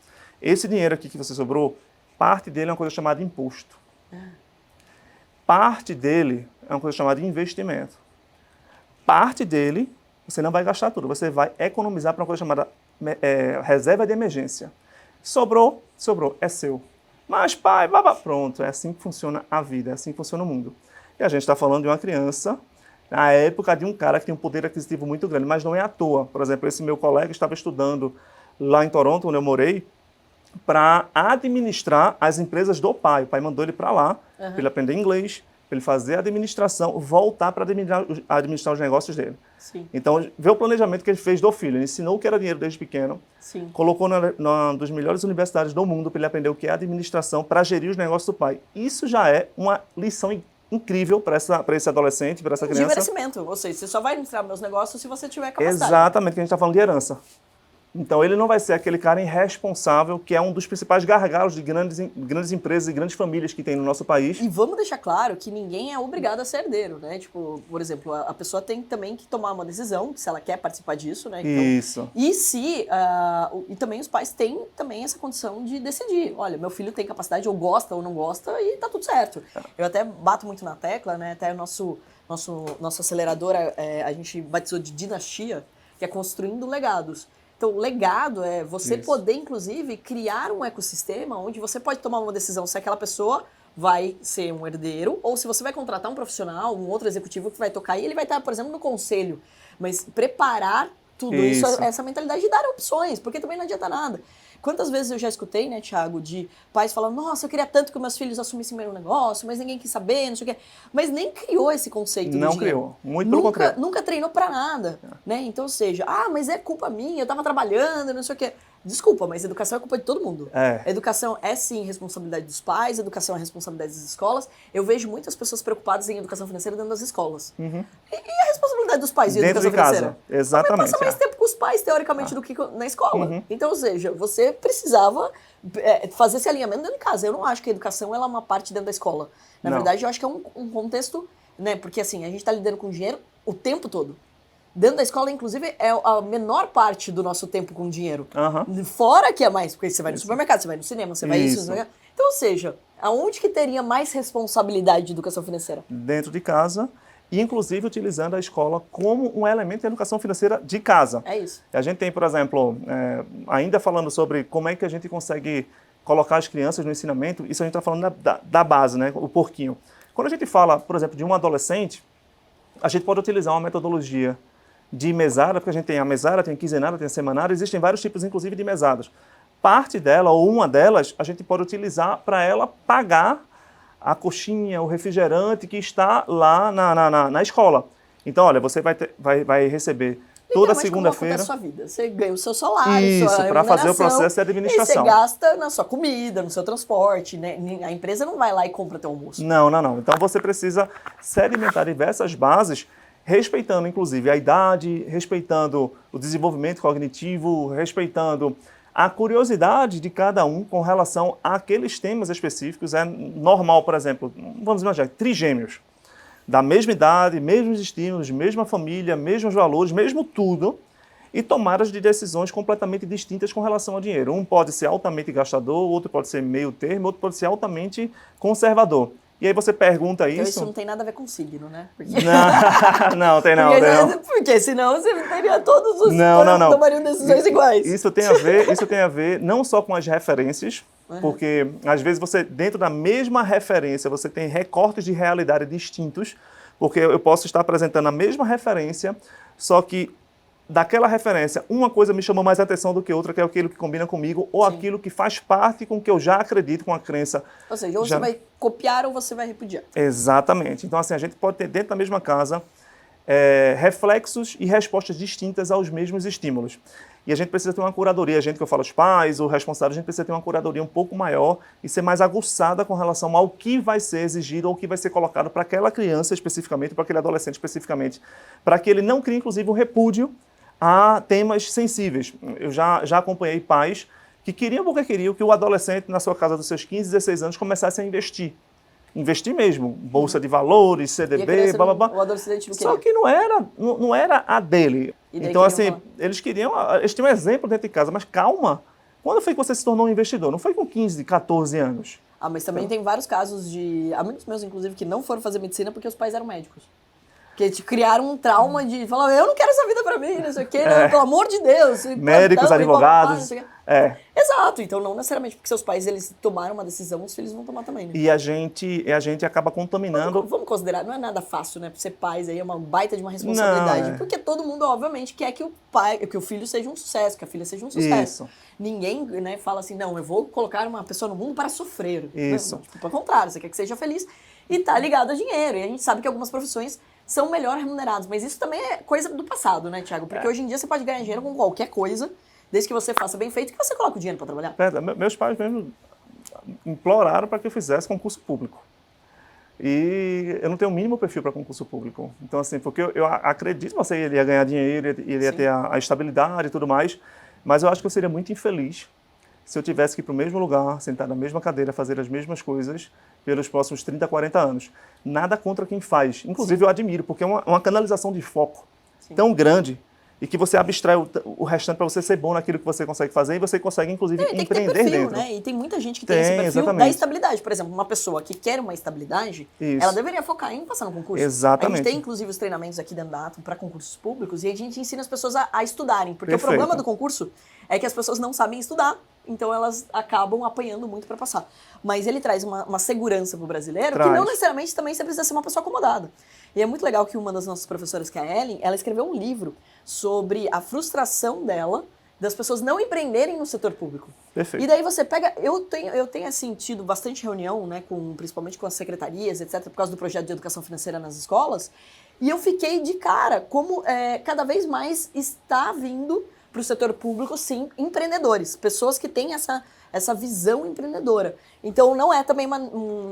Esse dinheiro aqui que você sobrou, parte dele é uma coisa chamada imposto. Parte dele é uma coisa chamada investimento. Parte dele, você não vai gastar tudo, você vai economizar para uma coisa chamada reserva de emergência. Sobrou, é seu. Mas, pronto, é assim que funciona a vida, é assim que funciona o mundo. E a gente está falando de uma criança na época de um cara que tem um poder aquisitivo muito grande, mas não é à toa. Por exemplo, esse meu colega estava estudando lá em Toronto, onde eu morei, para administrar as empresas do pai. O pai mandou ele para lá, para ele aprender inglês, para ele fazer a administração, voltar para administrar os negócios dele. Sim. Então, vê o planejamento que ele fez do filho. Ele ensinou o que era dinheiro desde pequeno, Sim. colocou na das melhores universidades do mundo para ele aprender o que é administração, para gerir os negócios do pai. Isso já é uma lição incrível para esse adolescente, para essa criança. De merecimento. Ou seja, você só vai administrar meus negócios se você tiver capacidade. Exatamente, que a gente está falando de herança. Então, ele não vai ser aquele cara irresponsável, que é um dos principais gargalos de grandes empresas e grandes famílias que tem no nosso país. E vamos deixar claro que ninguém é obrigado a ser herdeiro, né? Tipo, por exemplo, a pessoa tem também que tomar uma decisão, se ela quer participar disso, né? Então, isso. E e também os pais têm também essa condição de decidir. Olha, meu filho tem capacidade, ou gosta ou não gosta, e tá tudo certo. Eu até bato muito na tecla, né? Até nossa aceleradora, a gente batizou de dinastia, que é construindo legados. Então, o legado é você poder, inclusive, criar um ecossistema onde você pode tomar uma decisão se aquela pessoa vai ser um herdeiro ou se você vai contratar um profissional, um outro executivo que vai tocar e ele vai estar, por exemplo, no conselho. Mas preparar tudo isso, essa mentalidade de dar opções, porque também não adianta nada. Quantas vezes eu já escutei, né, Thiago, de pais falando, nossa, eu queria tanto que meus filhos assumissem meu negócio, mas ninguém quis saber, não sei o quê. Mas nem criou esse conceito do dinheiro. Não criou, muito pelo contrário. Nunca treinou pra nada, né? Então, ou seja, mas é culpa minha, eu tava trabalhando, não sei o quê. Desculpa, mas educação é culpa de todo mundo. Educação é, sim, responsabilidade dos pais, educação é responsabilidade das escolas. Eu vejo muitas pessoas preocupadas em educação financeira dentro das escolas. E a responsabilidade dos pais em educação financeira? Dentro de casa, exatamente. Mas passa mais tempo com os pais, teoricamente, do que na escola. Então, ou seja, você precisava fazer esse alinhamento dentro de casa. Eu não acho que a educação ela é uma parte dentro da escola. Na verdade, eu acho que é um contexto, né? Porque, assim, a gente está lidando com dinheiro o tempo todo. Dentro da escola, inclusive, é a menor parte do nosso tempo com dinheiro. Fora que é mais, porque você vai no supermercado, você vai no cinema, você vai isso. Então, ou seja, aonde que teria mais responsabilidade de educação financeira? Dentro de casa e, inclusive, utilizando a escola como um elemento de educação financeira de casa. É isso. A gente tem, por exemplo, ainda falando sobre como é que a gente consegue colocar as crianças no ensinamento, isso a gente está falando da base, né, o porquinho. Quando a gente fala, por exemplo, de um adolescente, a gente pode utilizar uma metodologia de mesada, porque a gente tem a mesada, tem a quinzenada, tem a semanária, existem vários tipos, inclusive, de mesadas. Parte dela, ou uma delas, a gente pode utilizar para ela pagar a coxinha, o refrigerante que está lá na escola. Então, olha, você vai receber toda segunda-feira. Sua vida. Você ganha o seu salário, isso, para fazer o processo de administração. E você gasta na sua comida, no seu transporte, né? A empresa não vai lá e compra teu almoço. Não. Então, você precisa sedimentar diversas bases, respeitando, inclusive, a idade, respeitando o desenvolvimento cognitivo, respeitando a curiosidade de cada um com relação àqueles temas específicos. É normal, por exemplo, vamos imaginar, trigêmeos, da mesma idade, mesmos estímulos, mesma família, mesmos valores, mesmo tudo, e tomadas de decisões completamente distintas com relação ao dinheiro. Um pode ser altamente gastador, outro pode ser meio termo, outro pode ser altamente conservador. E aí você pergunta isso... Então isso não tem nada a ver com signo, né? Porque... Não, tem não. Porque senão você teria todos os... Não. Tomariam decisões iguais. Isso tem a ver não só com as referências, porque às vezes você, dentro da mesma referência, você tem recortes de realidade distintos, porque eu posso estar apresentando a mesma referência, só que daquela referência, uma coisa me chamou mais atenção do que outra, que é aquilo que combina comigo, ou aquilo que faz parte com o que eu já acredito, com a crença. Ou seja, ou você vai copiar ou você vai repudiar. Exatamente. Então, assim, a gente pode ter dentro da mesma casa reflexos e respostas distintas aos mesmos estímulos. E a gente precisa ter uma curadoria, a gente que eu falo, os pais, o responsável, a gente precisa ter uma curadoria um pouco maior e ser mais aguçada com relação ao que vai ser exigido ou o que vai ser colocado para aquela criança especificamente, para aquele adolescente especificamente, para que ele não crie, inclusive, um repúdio a temas sensíveis. Eu já acompanhei pais que queriam porque queriam que o adolescente, na sua casa dos seus 15, 16 anos, começasse a investir. Investir mesmo, bolsa de valores, CDB, blá, blá, blá. O adolescente não queria. Só que não era a dele. Então, assim, eles tinham um exemplo dentro de casa, mas calma. Quando foi que você se tornou um investidor? Não foi com 15, 14 anos. Mas também tem vários casos de amigos meus, inclusive, que não foram fazer medicina porque os pais eram médicos. Que criaram um trauma de falar, eu não quero essa vida pra mim, não sei o quê, não, pelo amor de Deus. Médicos, advogados. Exato, então não necessariamente porque seus pais eles tomaram uma decisão, os filhos vão tomar também, né? E a gente acaba contaminando... Vamos considerar, não é nada fácil, né? Pra ser pais aí é uma baita de uma responsabilidade. Não, Porque todo mundo, obviamente, quer que o filho seja um sucesso, que a filha seja um sucesso. Isso. Ninguém, né, fala assim, não, eu vou colocar uma pessoa no mundo para sofrer. Isso. Não, tipo, pelo contrário, você quer que seja feliz e tá ligado a dinheiro. E a gente sabe que algumas profissões são melhor remuneradas, mas isso também é coisa do passado, né, Thiago? Porque hoje em dia você pode ganhar dinheiro com qualquer coisa, desde que você faça bem feito, que você coloque o dinheiro para trabalhar. Meus pais mesmo imploraram para que eu fizesse concurso público. E eu não tenho o mínimo perfil para concurso público. Então, assim, porque eu acredito que você ia ganhar dinheiro, ele ia ter a estabilidade e tudo mais, mas eu acho que eu seria muito infeliz se eu tivesse que ir para o mesmo lugar, sentar na mesma cadeira, fazer as mesmas coisas pelos próximos 30, 40 anos. Nada contra quem faz. Inclusive, eu admiro, porque é uma canalização de foco tão grande e que você abstrai o restante para você ser bom naquilo que você consegue fazer e você consegue, inclusive, empreender perfil, dentro. Né? E tem muita gente que tem esse perfil exatamente. da estabilidade. Por exemplo, uma pessoa que quer uma estabilidade, Isso. ela deveria focar em passar no concurso. Exatamente. A gente tem, inclusive, os treinamentos aqui dentro da Atom para concursos públicos e a gente ensina as pessoas a estudarem. Porque Perfeito. o problema do concurso é que as pessoas não sabem estudar, então elas acabam apanhando muito para passar. Mas ele traz uma segurança para o brasileiro que não necessariamente também você precisa ser uma pessoa acomodada. E é muito legal que uma das nossas professoras, que é a Ellen, ela escreveu um livro sobre a frustração dela das pessoas não empreenderem no setor público. Perfeito. E daí você pega... Eu tenho assim, tido bastante reunião, né, principalmente com as secretarias, etc., por causa do projeto de educação financeira nas escolas, e eu fiquei de cara como cada vez mais está vindo para o setor público, sim, empreendedores, pessoas que têm essa visão empreendedora. Então, não é também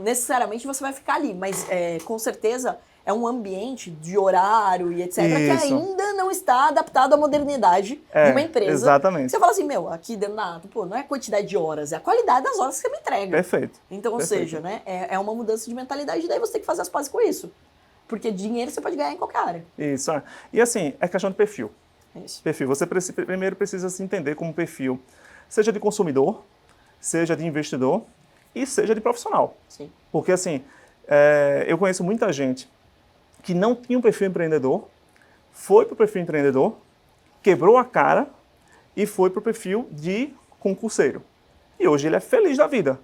necessariamente você vai ficar ali, mas com certeza é um ambiente de horário e etc. que ainda não está adaptado à modernidade de uma empresa. Exatamente. Você fala assim, aqui dentro da Atom, pô, não é a quantidade de horas, é a qualidade das horas que você me entrega. Perfeito. Então, ou seja, né, é uma mudança de mentalidade e daí você tem que fazer as pazes com isso. Porque dinheiro você pode ganhar em qualquer área. Isso. E assim, é questão de perfil. Isso. Perfil. Você primeiro precisa se entender como perfil, seja de consumidor, seja de investidor e seja de profissional. Sim. Porque assim, eu conheço muita gente que não tinha um perfil empreendedor, foi para o perfil empreendedor, quebrou a cara e foi para o perfil de concurseiro. E hoje ele é feliz da vida.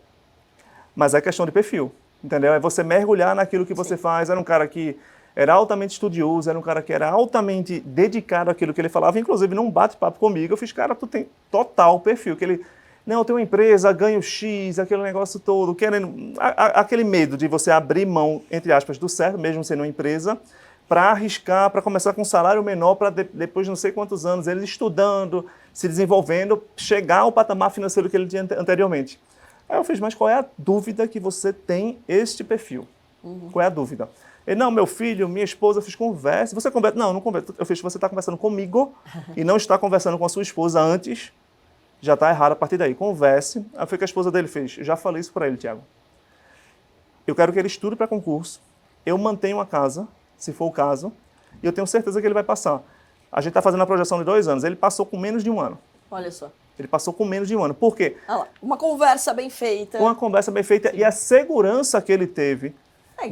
Mas é questão de perfil, entendeu? É você mergulhar naquilo que você faz. Era um cara que era altamente estudioso, era um cara que era altamente dedicado àquilo que ele falava. Inclusive, num bate-papo comigo, eu fiz, cara, tu tem total perfil. Que ele, não, eu tenho uma empresa, ganho X, aquele negócio todo, querendo... Aquele medo de você abrir mão, entre aspas, do certo, mesmo sendo uma empresa, para arriscar, para começar com um salário menor, para depois de não sei quantos anos, ele estudando, se desenvolvendo, chegar ao patamar financeiro que ele tinha anteriormente. Aí eu fiz, mas qual é a dúvida que você tem este perfil? Qual é a dúvida? Ele, não, meu filho, minha esposa, eu fiz conversa. Você conversa? Não, não conversa. Eu fiz, você está conversando comigo e não está conversando com a sua esposa antes, já está errado a partir daí. Converse. Aí foi que a esposa dele fez. Já falei isso para ele, Thiago. Eu quero que ele estude para concurso, eu mantenho a casa, se for o caso, e eu tenho certeza que ele vai passar. A gente está fazendo a projeção de 2 anos, ele passou com menos de 1 ano. Olha só. Ele passou com menos de 1 ano. Por quê? Olha lá, uma conversa bem feita. Uma conversa bem feita e a segurança que ele teve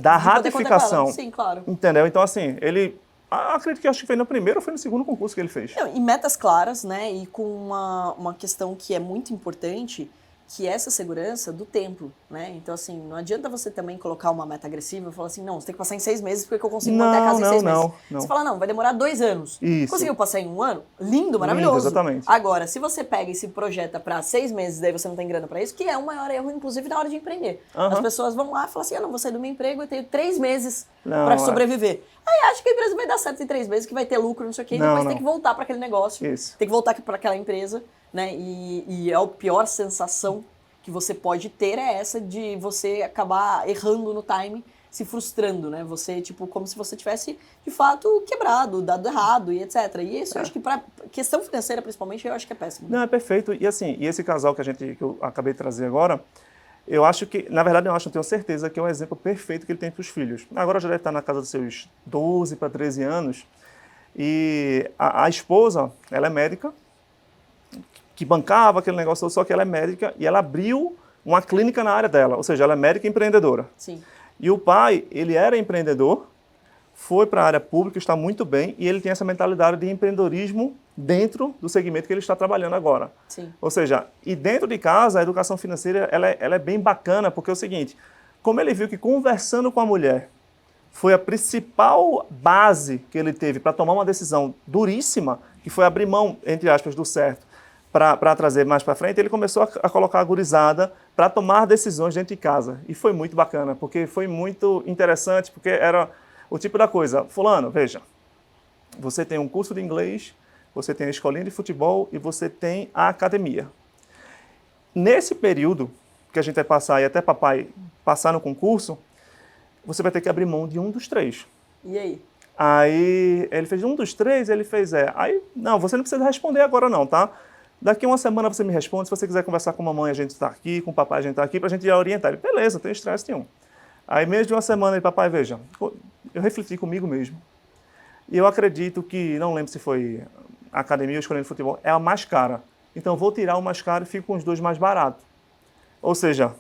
da ratificação. Sim, claro. Entendeu? Então, assim, ele... Acredito que acho que foi no primeiro ou foi no segundo concurso que ele fez. Não, e metas claras, né? E com uma questão que é muito importante, que é essa segurança do tempo, né? Então, assim, não adianta você também colocar uma meta agressiva e falar assim, não, você tem que passar em 6 meses porque eu consigo manter a casa em 6 meses. Não. Você fala, não, vai demorar 2 anos. Isso. Conseguiu passar em 1 ano? Lindo, maravilhoso. Lindo, exatamente. Agora, se você pega e se projeta para 6 meses, daí você não tem grana para isso, que é o maior erro, inclusive, na hora de empreender. As pessoas vão lá e falam assim, eu não vou sair do meu emprego, eu tenho 3 meses para sobreviver. Aí acha que a empresa vai dar certo em 3 meses, que vai ter lucro, não sei o quê, e depois tem que voltar para aquele negócio. Isso. Tem que voltar para aquela empresa, né? E a pior sensação que você pode ter é essa de você acabar errando no time, se frustrando, né? Você, tipo, como se você tivesse, de fato, quebrado, dado errado e etc. E isso eu acho que para questão financeira, principalmente, eu acho que é péssimo. Não, é perfeito. E assim, esse casal que eu acabei de trazer agora, eu acho que, na verdade, eu tenho certeza que é o exemplo perfeito que ele tem para os filhos. Agora já deve estar na casa dos seus 12 para 13 anos. E a esposa, ela é médica, que bancava aquele negócio, só que ela é médica e ela abriu uma clínica na área dela, ou seja, ela é médica e empreendedora. Sim. E o pai, ele era empreendedor, foi para a área pública, está muito bem, e ele tem essa mentalidade de empreendedorismo dentro do segmento que ele está trabalhando agora. Sim. Ou seja, e dentro de casa, a educação financeira ela é bem bacana, porque é o seguinte, como ele viu que conversando com a mulher foi a principal base que ele teve para tomar uma decisão duríssima, que foi abrir mão, entre aspas, do certo, para trazer mais para frente, ele começou a colocar a gurizada para tomar decisões dentro de casa. E foi muito bacana, porque foi muito interessante, porque era o tipo da coisa, fulano, veja, você tem um curso de inglês, você tem a escolinha de futebol e você tem a academia. Nesse período que a gente vai passar, e até papai passar no concurso, você vai ter que abrir mão de um dos três. E aí? Aí ele fez um dos três, ele fez Aí, não, você não precisa responder agora não, tá? Daqui uma semana você me responde, se você quiser conversar com a mamãe, a gente está aqui, com o papai, a gente está aqui, para a gente ir orientar. Ele, beleza, não tem estresse nenhum. Aí, menos de uma semana, ele, papai, veja, eu refleti comigo mesmo. E eu acredito que, não lembro se foi a academia ou a escolinha de futebol, é a mais cara. Então, eu vou tirar o mais caro e fico com os dois mais baratos. Ou seja,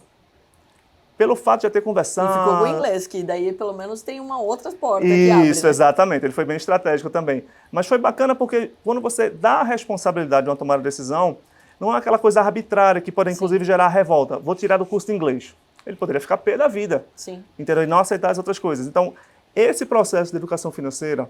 pelo fato de já ter conversado... E ficou com o inglês, que daí pelo menos tem uma outra porta que abre. Isso, né? exatamente. Ele foi bem estratégico também. Mas foi bacana porque quando você dá a responsabilidade de uma tomada de decisão, não é aquela coisa arbitrária que pode, inclusive, gerar revolta. Vou tirar do curso de inglês. Ele poderia ficar pé da vida. Sim. Entendeu? E não aceitar as outras coisas. Então, esse processo de educação financeira,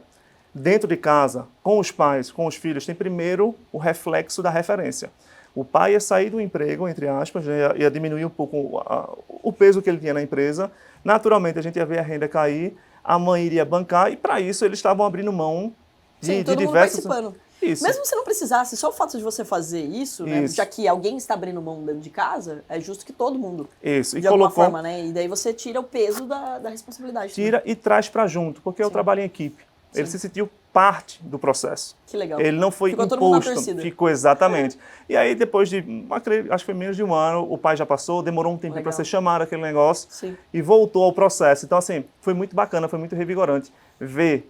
dentro de casa, com os pais, com os filhos, tem primeiro o reflexo da referência. O pai ia sair do emprego, entre aspas, ia diminuir um pouco o peso que ele tinha na empresa. Naturalmente, a gente ia ver a renda cair, a mãe iria bancar, e para isso eles estavam abrindo mão Sim, de todo diversos... mundo participando. Isso. Mesmo se não precisasse, só o fato de você fazer isso, né, Isso. já que alguém está abrindo mão dentro de casa, é justo que todo mundo, Isso. E de alguma colocou, forma, né? E daí você tira o peso da responsabilidade. tira e traz para junto, porque é o Sim. trabalho em equipe. Ele Sim. se sentiu parte do processo. Que legal. Ele não foi Ficou todo mundo na imposto, torcida. ficou exatamente. E aí, depois de, acho que foi menos de um ano, o pai já passou, demorou um tempinho Legal. para ser chamado aquele negócio Sim. e voltou ao processo. Então, assim, foi muito bacana, foi muito revigorante ver.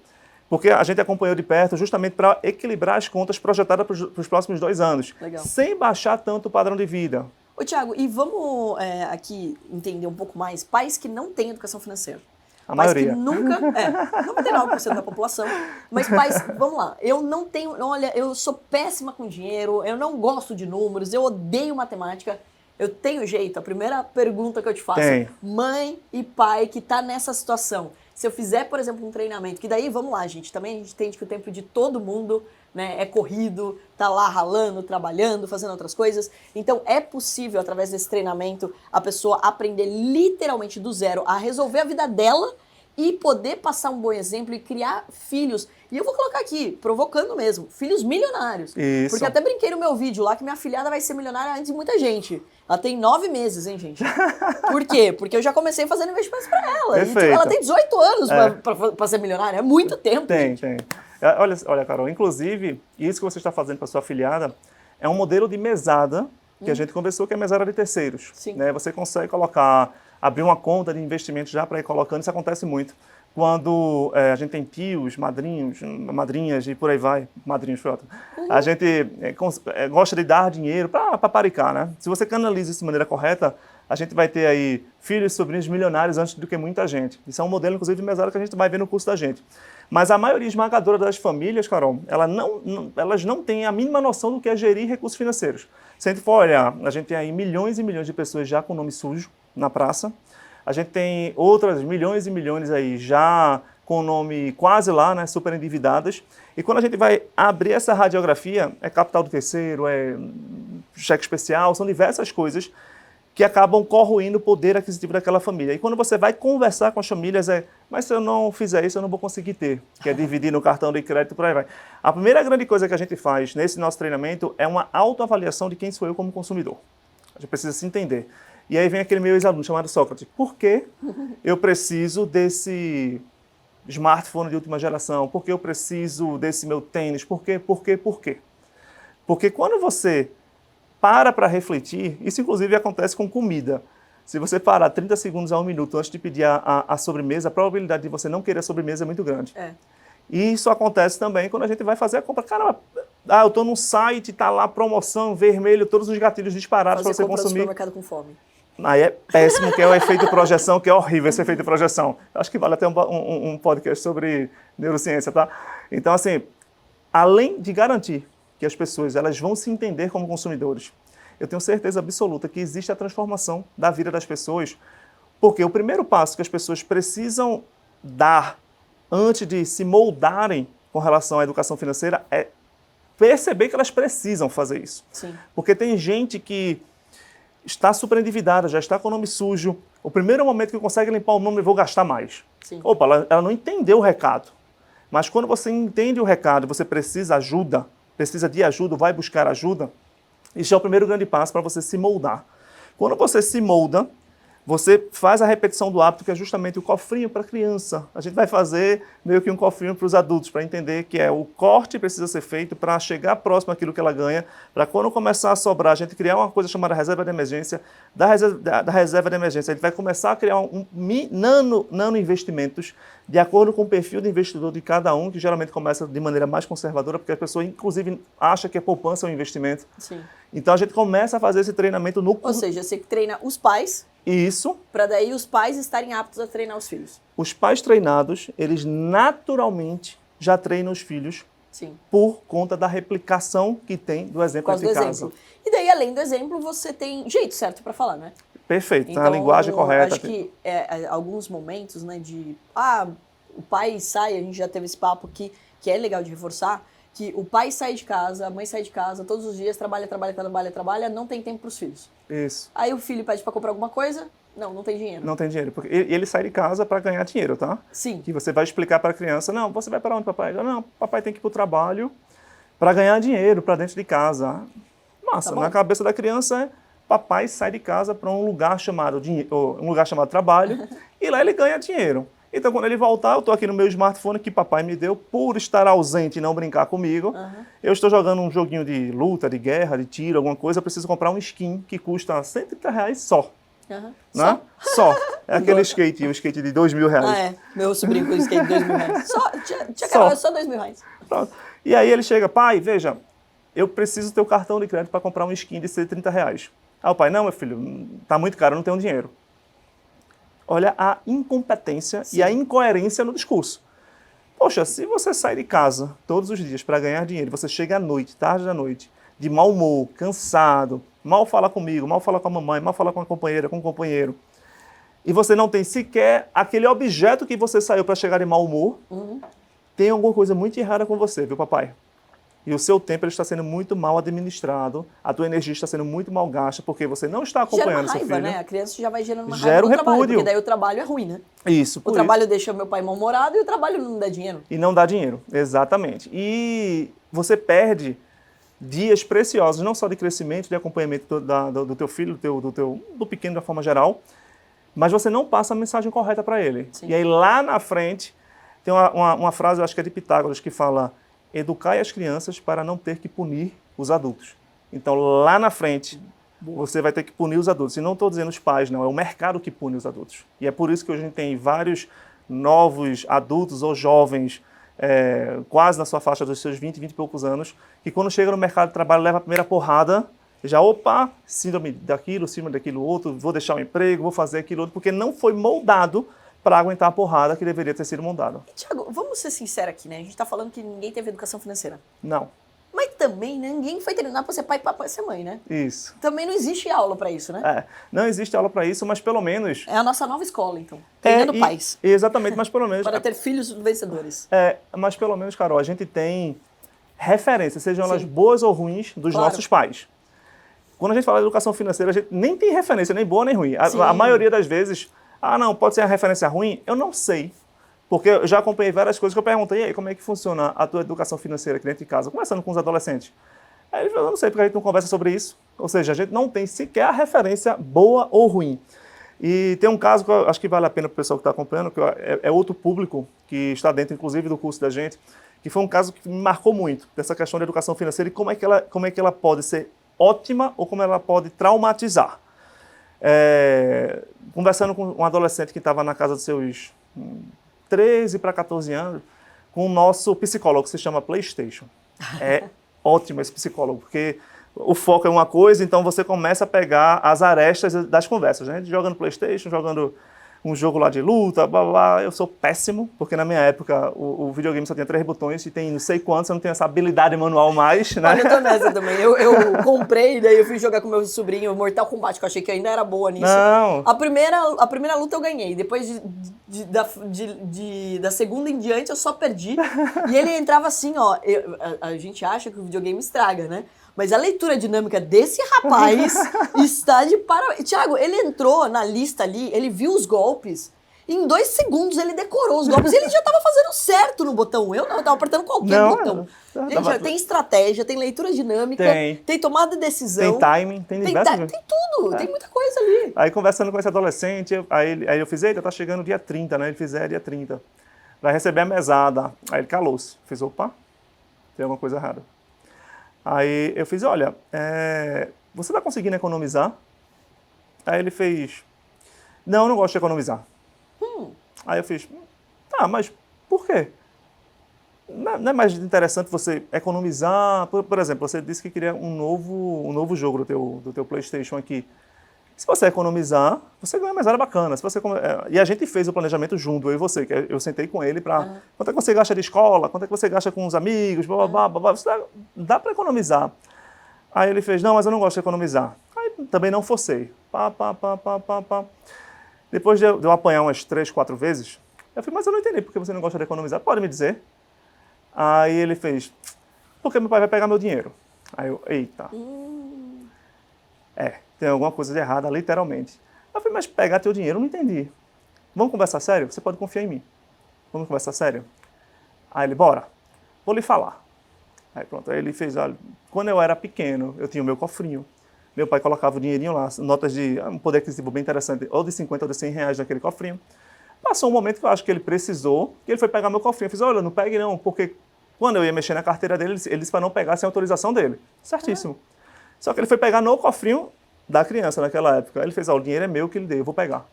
Porque a gente acompanhou de perto justamente para equilibrar as contas projetadas para os próximos 2 anos, Legal. sem baixar tanto o padrão de vida. Ô, Thiago, e vamos aqui entender um pouco mais, pais que não têm educação financeira. A Pais maioria. que nunca, 99% da população, mas pais, vamos lá, eu não tenho, olha, eu sou péssima com dinheiro, eu não gosto de números, eu odeio matemática, eu tenho jeito? A primeira pergunta que eu te faço, Tem. mãe e pai que tá nessa situação, se eu fizer, por exemplo, um treinamento, que daí, vamos lá, gente, também a gente entende que o tempo de todo mundo, né, é corrido, tá lá ralando, trabalhando, fazendo outras coisas. Então, é possível, através desse treinamento, a pessoa aprender literalmente do zero a resolver a vida dela e poder passar um bom exemplo e criar filhos. E eu vou colocar aqui, provocando mesmo, filhos milionários. Isso. Porque até brinquei no meu vídeo lá que minha filhada vai ser milionária antes de muita gente. Ela tem 9 meses, hein, gente? Por quê? Porque eu já comecei fazendo investimentos pra ela. Perfeito. E ela tem 18 anos pra ser milionária. É muito tempo. Tem, gente. tem. Olha, Carol, inclusive, isso que você está fazendo para sua afilhada é um modelo de mesada que a gente conversou, que é mesada de terceiros. Sim. Né? Você consegue abrir uma conta de investimento já para ir colocando, isso acontece muito. Quando a gente tem tios, madrinhos, madrinhas e por aí vai, madrinhos foi ótimo, a gente gosta de dar dinheiro para paparicar, né? Se você canaliza isso de maneira correta, a gente vai ter aí filhos e sobrinhos milionários antes do que muita gente. Isso é um modelo, inclusive, de mesada que a gente vai ver no curso da gente. Mas a maioria esmagadora das famílias, Carol, elas não têm a mínima noção do que é gerir recursos financeiros. Se a gente for olhar, a gente tem aí milhões e milhões de pessoas já com nome sujo na praça. A gente tem outras milhões e milhões aí já com o nome quase lá, né, super endividadas. E quando a gente vai abrir essa radiografia, é capital do terceiro, é cheque especial, são diversas coisas que acabam corroindo o poder aquisitivo daquela família. E quando você vai conversar com as famílias, mas se eu não fizer isso, eu não vou conseguir ter, que é dividir no cartão de crédito, por aí vai. A primeira grande coisa que a gente faz nesse nosso treinamento é uma autoavaliação de quem sou eu como consumidor. A gente precisa se entender. E aí vem aquele meu ex-aluno chamado Sócrates. Por que eu preciso desse smartphone de última geração? Por que eu preciso desse meu tênis? Por quê? Por quê? Por quê? Porque quando você para refletir, isso inclusive acontece com comida. Se você parar 30 segundos a 1 minuto antes de pedir a sobremesa, a probabilidade de você não querer a sobremesa é muito grande. E isso acontece também quando a gente vai fazer a compra. Caramba, eu estou num site, está lá promoção, vermelho, todos os gatilhos disparados para você consumir. No supermercado com fome. Aí é péssimo, que é o efeito projeção, que é horrível esse efeito projeção. Acho que vale até um podcast sobre neurociência, tá? Então, assim, além de garantir que as pessoas elas vão se entender como consumidores, eu tenho certeza absoluta que existe a transformação da vida das pessoas, porque o primeiro passo que as pessoas precisam dar antes de se moldarem com relação à educação financeira é perceber que elas precisam fazer isso. Sim. Porque tem gente que está super endividada, já está com o nome sujo. O primeiro momento que consegue limpar o nome, eu vou gastar mais. Sim. Opa, ela não entendeu o recado. Mas quando você entende o recado, você precisa de ajuda, vai buscar ajuda, isso é o primeiro grande passo para você se moldar. Quando você se molda, você faz a repetição do hábito, que é justamente o cofrinho para a criança. A gente vai fazer meio que um cofrinho para os adultos, para entender que o corte precisa ser feito para chegar próximo àquilo que ela ganha, para quando começar a sobrar, a gente criar uma coisa chamada reserva de emergência. Da reserva de emergência, a gente vai começar a criar nano investimentos, de acordo com o perfil do investidor de cada um, que geralmente começa de maneira mais conservadora, porque a pessoa, inclusive, acha que a poupança é um investimento. Sim. Então, a gente começa a fazer esse treinamento no... Ou seja, você treina os pais... Isso. Para daí os pais estarem aptos a treinar os filhos. Os pais treinados, eles naturalmente já treinam os filhos. Sim. Por conta da replicação que tem do exemplo de casa. E daí, além do exemplo, você tem jeito certo para falar, né? Perfeito, então, a linguagem correta. Acho que alguns momentos, né, o pai sai, a gente já teve esse papo aqui, que é legal de reforçar, que o pai sai de casa, a mãe sai de casa, todos os dias, trabalha, não tem tempo para os filhos. Isso. Aí o filho pede para comprar alguma coisa, não tem dinheiro. Não tem dinheiro, porque ele sai de casa para ganhar dinheiro, tá? Sim. Que você vai explicar para a criança, não, você vai para onde, papai? Não, papai tem que ir para o trabalho para ganhar dinheiro, para dentro de casa. Massa, na cabeça da criança papai sai de casa para um lugar chamado trabalho e lá ele ganha dinheiro. Então, quando ele voltar, eu estou aqui no meu smartphone que papai me deu, por estar ausente e não brincar comigo. Eu estou jogando um joguinho de luta, de guerra, de tiro, alguma coisa, eu preciso comprar um skin que custa R$130 só. Né? Só. É aquele skate, um skate de R$2.000. Ah, é. Meu sobrinho com skate de R$2.000. Tia Carol, só R$2.000. Pronto. E aí ele chega, pai, veja, eu preciso ter o cartão de crédito para comprar um skin de R$130. Aí o pai, não, meu filho, tá muito caro, eu não tenho dinheiro. Olha a incompetência e a incoerência no discurso. Poxa, se você sai de casa todos os dias para ganhar dinheiro, você chega à noite, tarde da noite, de mau humor, cansado, mal fala comigo, mal fala com a mamãe, mal fala com a companheira, com o companheiro, e você não tem sequer aquele objeto que você saiu para chegar em mau humor, tem alguma coisa muito errada com você, viu, papai? E o seu tempo ele está sendo muito mal administrado, a tua energia está sendo muito mal gasta, porque você não está acompanhando seu filho. Gera uma raiva, né? A criança já vai gerando uma Gera raiva o no trabalho, repúdio. porque daí o trabalho é ruim, né? Isso. O trabalho deixa meu pai mal-humorado e o trabalho não dá dinheiro. E não dá dinheiro, exatamente. E você perde dias preciosos, não só de crescimento, de acompanhamento do teu filho, do pequeno de uma forma geral, mas você não passa a mensagem correta para ele. Sim. E aí lá na frente tem uma frase, eu acho que é de Pitágoras, que fala: educai as crianças para não ter que punir os adultos. Então, lá na frente, você vai ter que punir os adultos. E não estou dizendo os pais, não. É o mercado que pune os adultos. E é por isso que hoje a gente tem vários novos adultos ou jovens, quase na sua faixa dos seus 20 e poucos anos, que quando chega no mercado de trabalho, leva a primeira porrada, já, síndrome daquilo outro, vou deixar o emprego, vou fazer aquilo outro, porque não foi moldado para aguentar a porrada que deveria ter sido moldada. Tiago, vamos ser sinceros aqui, né? A gente está falando que ninguém teve educação financeira. Não. Mas também, né, ninguém foi treinado para ser pai, para ser mãe, né? Isso. Também não existe aula para isso, né? Não existe aula para isso, mas pelo menos... É a nossa nova escola, então. Treinando pais. Exatamente, mas pelo menos... Para ter filhos vencedores. Mas pelo menos, Carol, a gente tem referências, sejam elas boas ou ruins, dos nossos pais. Quando a gente fala de educação financeira, a gente nem tem referência, nem boa nem ruim. A maioria das vezes... não, pode ser a referência ruim? Eu não sei. Porque eu já acompanhei várias coisas que eu perguntei, e aí, como é que funciona a tua educação financeira aqui dentro de casa? Conversando com os adolescentes. Aí ele falou, eu não sei porque a gente não conversa sobre isso. Ou seja, a gente não tem sequer a referência boa ou ruim. E tem um caso que eu acho que vale a pena para o pessoal que está acompanhando, que é outro público que está dentro, inclusive, do curso da gente, que foi um caso que me marcou muito, dessa questão da educação financeira e como é que ela pode ser ótima ou como ela pode traumatizar. Conversando com um adolescente que estava na casa dos seus 13 para 14 anos, com o nosso psicólogo, que se chama PlayStation. É ótimo esse psicólogo, porque o foco é uma coisa, então você começa a pegar as arestas das conversas, né? Jogando PlayStation, jogando um jogo lá de luta, blá, blá, blá. Eu sou péssimo, porque na minha época o videogame só tinha 3 botões e tem não sei quantos, eu não tenho essa habilidade manual mais, né? Olha, eu tô nessa também. Eu comprei, daí eu fui jogar com meu sobrinho Mortal Kombat, que eu achei que eu ainda era boa nisso. Não. A primeira luta eu ganhei. Depois da segunda em diante eu só perdi. E ele entrava assim, ó. A gente acha que o videogame estraga, né? Mas a leitura dinâmica desse rapaz está de parabéns. Thiago, ele entrou na lista ali, ele viu os golpes. Em 2 segundos ele decorou os golpes e ele já estava fazendo certo no botão. Eu não, eu estava apertando qualquer botão. Gente, tem estratégia, tem leitura dinâmica, tem tomada de decisão. Tem timing, tem diversos. Tem tudo, tem muita coisa ali. Aí conversando com esse adolescente, aí eu fiz, eita, tá chegando dia 30, né? Ele fez, dia 30. Vai receber a mesada. Aí ele calou-se. Fiz, opa, tem alguma coisa errada. Aí eu fiz, olha, você tá conseguindo economizar? Aí ele fez, não, eu não gosto de economizar. Aí eu fiz, tá, mas por quê? Não é mais interessante você economizar? Por exemplo, você disse que queria um novo jogo do teu PlayStation aqui. Se você economizar, você ganha uma mesada bacana. E a gente fez o planejamento junto, eu e você. Que eu sentei com ele para quanto é que você gasta de escola, quanto é que você gasta com os amigos, blá, blá, blá, blá. Dá para economizar. Aí ele fez, não, mas eu não gosto de economizar. Aí também não forcei. Pá. Depois de eu apanhar umas 3, 4 vezes, eu falei, mas eu não entendi por que você não gosta de economizar. Pode me dizer? Aí ele fez, porque meu pai vai pegar meu dinheiro. Aí eu, eita. Tem alguma coisa de errada, literalmente. Eu falei, mas pegar teu dinheiro, eu não entendi. Vamos conversar sério? Você pode confiar em mim. Vamos conversar sério? Aí ele, bora, vou lhe falar. Aí pronto, aí ele fez, olha, quando eu era pequeno, eu tinha o meu cofrinho. Meu pai colocava o dinheirinho lá, notas de um poder aquisitivo bem interessante, ou de 50 ou de 100 reais naquele cofrinho. Passou um momento que eu acho que ele precisou, que ele foi pegar meu cofrinho. Eu fiz, olha, não pegue não, porque quando eu ia mexer na carteira dele, ele disse para não pegar sem autorização dele. Certíssimo. Só que ele foi pegar no cofrinho da criança naquela época. Aí ele fez, o dinheiro é meu que ele deu, eu vou pegar.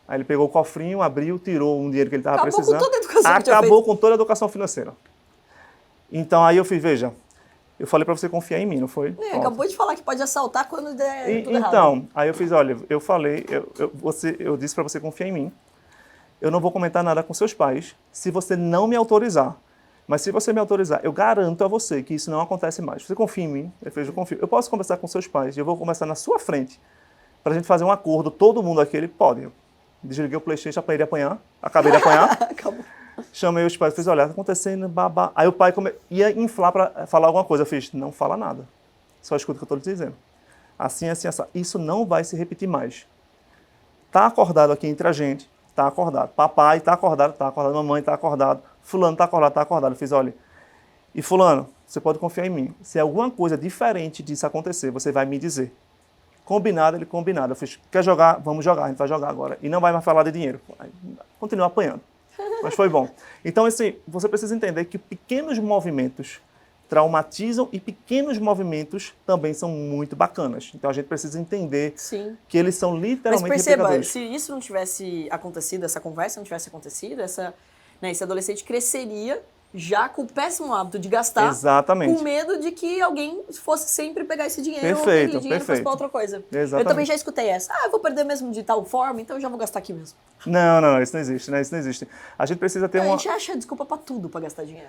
Aí ele pegou o cofrinho, abriu, tirou um dinheiro que ele estava precisando. Acabou com toda a educação que Acabou com toda a educação financeira. Então aí eu fiz, veja, eu falei para você confiar em mim, não foi? Acabou de falar que pode assaltar quando der tudo errado. Então, aí eu fiz, olha, eu falei, eu disse para você confiar em mim. Eu não vou comentar nada com seus pais se você não me autorizar. Mas se você me autorizar, eu garanto a você que isso não acontece mais. Você confia em mim? Ele fez, eu confio. Eu posso conversar com seus pais e eu vou conversar na sua frente para a gente fazer um acordo, todo mundo aqui, ele pode. Eu desliguei o PlayStation para ele apanhar, acabei de apanhar. Acabou. Chamei os pais, fiz, olha, tá acontecendo, babá. Aí o pai ia inflar para falar alguma coisa. Eu fiz, não fala nada. Só escuta o que eu estou lhe dizendo. Assim, assim. Isso não vai se repetir mais. Tá acordado aqui entre a gente. Tá acordado. Papai tá acordado. Mamãe tá acordado. Fulano tá acordado. Eu fiz, olha, e fulano, você pode confiar em mim. Se alguma coisa diferente disso acontecer, você vai me dizer. Combinado, ele combinado. Eu fiz, quer jogar? Vamos jogar, a gente vai jogar agora. E não vai mais falar de dinheiro. Aí, continua apanhando. Mas foi bom. Então, assim, você precisa entender que pequenos movimentos traumatizam e pequenos movimentos também são muito bacanas. Então a gente precisa entender que eles são literalmente replicadores. Se isso não tivesse acontecido, essa conversa não tivesse acontecido, esse adolescente cresceria já com o péssimo hábito de gastar, exatamente, com medo de que alguém fosse sempre pegar esse dinheiro perfeito, ou que dinheiro fosse para outra coisa. Exatamente. Eu também já escutei essa. Eu vou perder mesmo de tal forma, então eu já vou gastar aqui mesmo. Não, isso não existe, né? Isso não existe. A gente precisa ter uma... A gente acha desculpa para tudo para gastar dinheiro.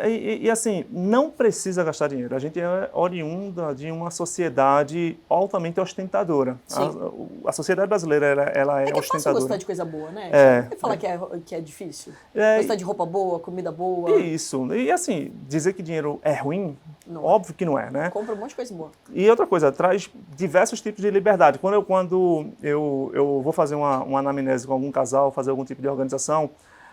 E assim, não precisa gastar dinheiro. A gente é oriunda de uma sociedade altamente ostentadora. A sociedade brasileira, ela é ostentadora. É fácil gostar de coisa boa, né? Você falar que é difícil. Gostar de roupa boa, comida boa. Isso. E assim, dizer que dinheiro é ruim, não óbvio que não é, né? Compra um monte de coisa boa. E outra coisa, traz diversos tipos de liberdade. Quando eu vou fazer uma anamnese com algum casal, fazer algum tipo de organização,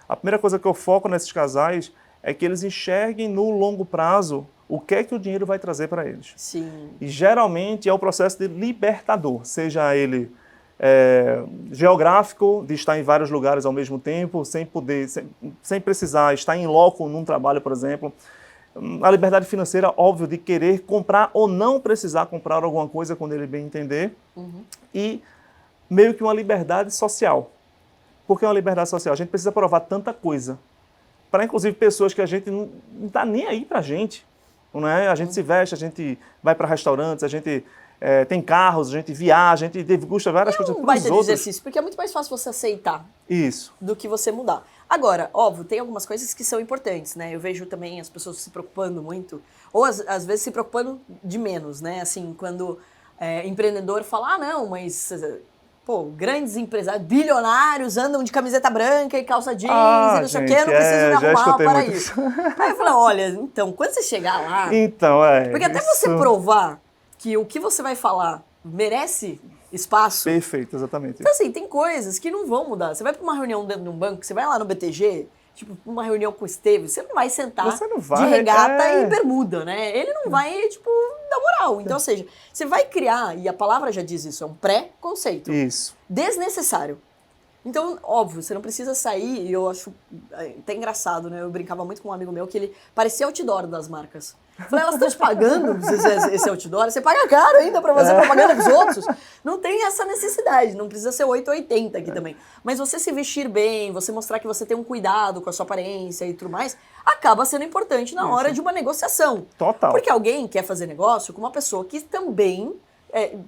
a primeira coisa que eu foco nesses casais é que eles enxerguem no longo prazo o que é que o dinheiro vai trazer para eles. Sim. E geralmente é o processo de libertador, seja ele geográfico, de estar em vários lugares ao mesmo tempo, sem precisar estar em loco num trabalho, por exemplo. A liberdade financeira, óbvio, de querer comprar ou não precisar comprar alguma coisa quando ele bem entender. E meio que uma liberdade social. Por que uma liberdade social? A gente precisa provar tanta coisa. Para, inclusive, pessoas que a gente não está nem aí para a gente. Não é? A gente se veste, a gente vai para restaurantes, a gente tem carros, a gente viaja, a gente degusta várias coisas Um pros baita de outros. exercício, porque é muito mais fácil você aceitar Isso. do que você mudar. Agora, óbvio, tem algumas coisas que são importantes, né? Eu vejo também as pessoas se preocupando muito, ou às vezes se preocupando de menos, né? Assim, quando empreendedor fala, não, mas, pô, grandes empresários, bilionários andam de camiseta branca e calça jeans e não sei o quê, eu não preciso me já arrumar escutei para muito isso. Aí eu falo, olha, então, quando você chegar lá, Então, porque até você provar que o que você vai falar merece espaço. Perfeito, exatamente. Então, assim, tem coisas que não vão mudar. Você vai para uma reunião dentro de um banco, você vai lá no BTG, tipo, uma reunião com o Esteves, você não vai sentar Você não vai, de regata e bermuda, né? Ele não vai, tipo, dar moral. Então, ou seja, você vai criar, e a palavra já diz isso, é um pré-conceito. Isso. Desnecessário. Então, óbvio, você não precisa sair, e eu acho até engraçado, né? Eu brincava muito com um amigo meu que ele parecia outdoor das marcas. Eu falei, elas estão te pagando esse outdoor? Você paga caro ainda pra fazer propaganda dos outros? Não tem essa necessidade, não precisa ser 880 aqui também. Mas você se vestir bem, você mostrar que você tem um cuidado com a sua aparência e tudo mais, acaba sendo importante na hora de uma negociação. Total. Porque alguém quer fazer negócio com uma pessoa que também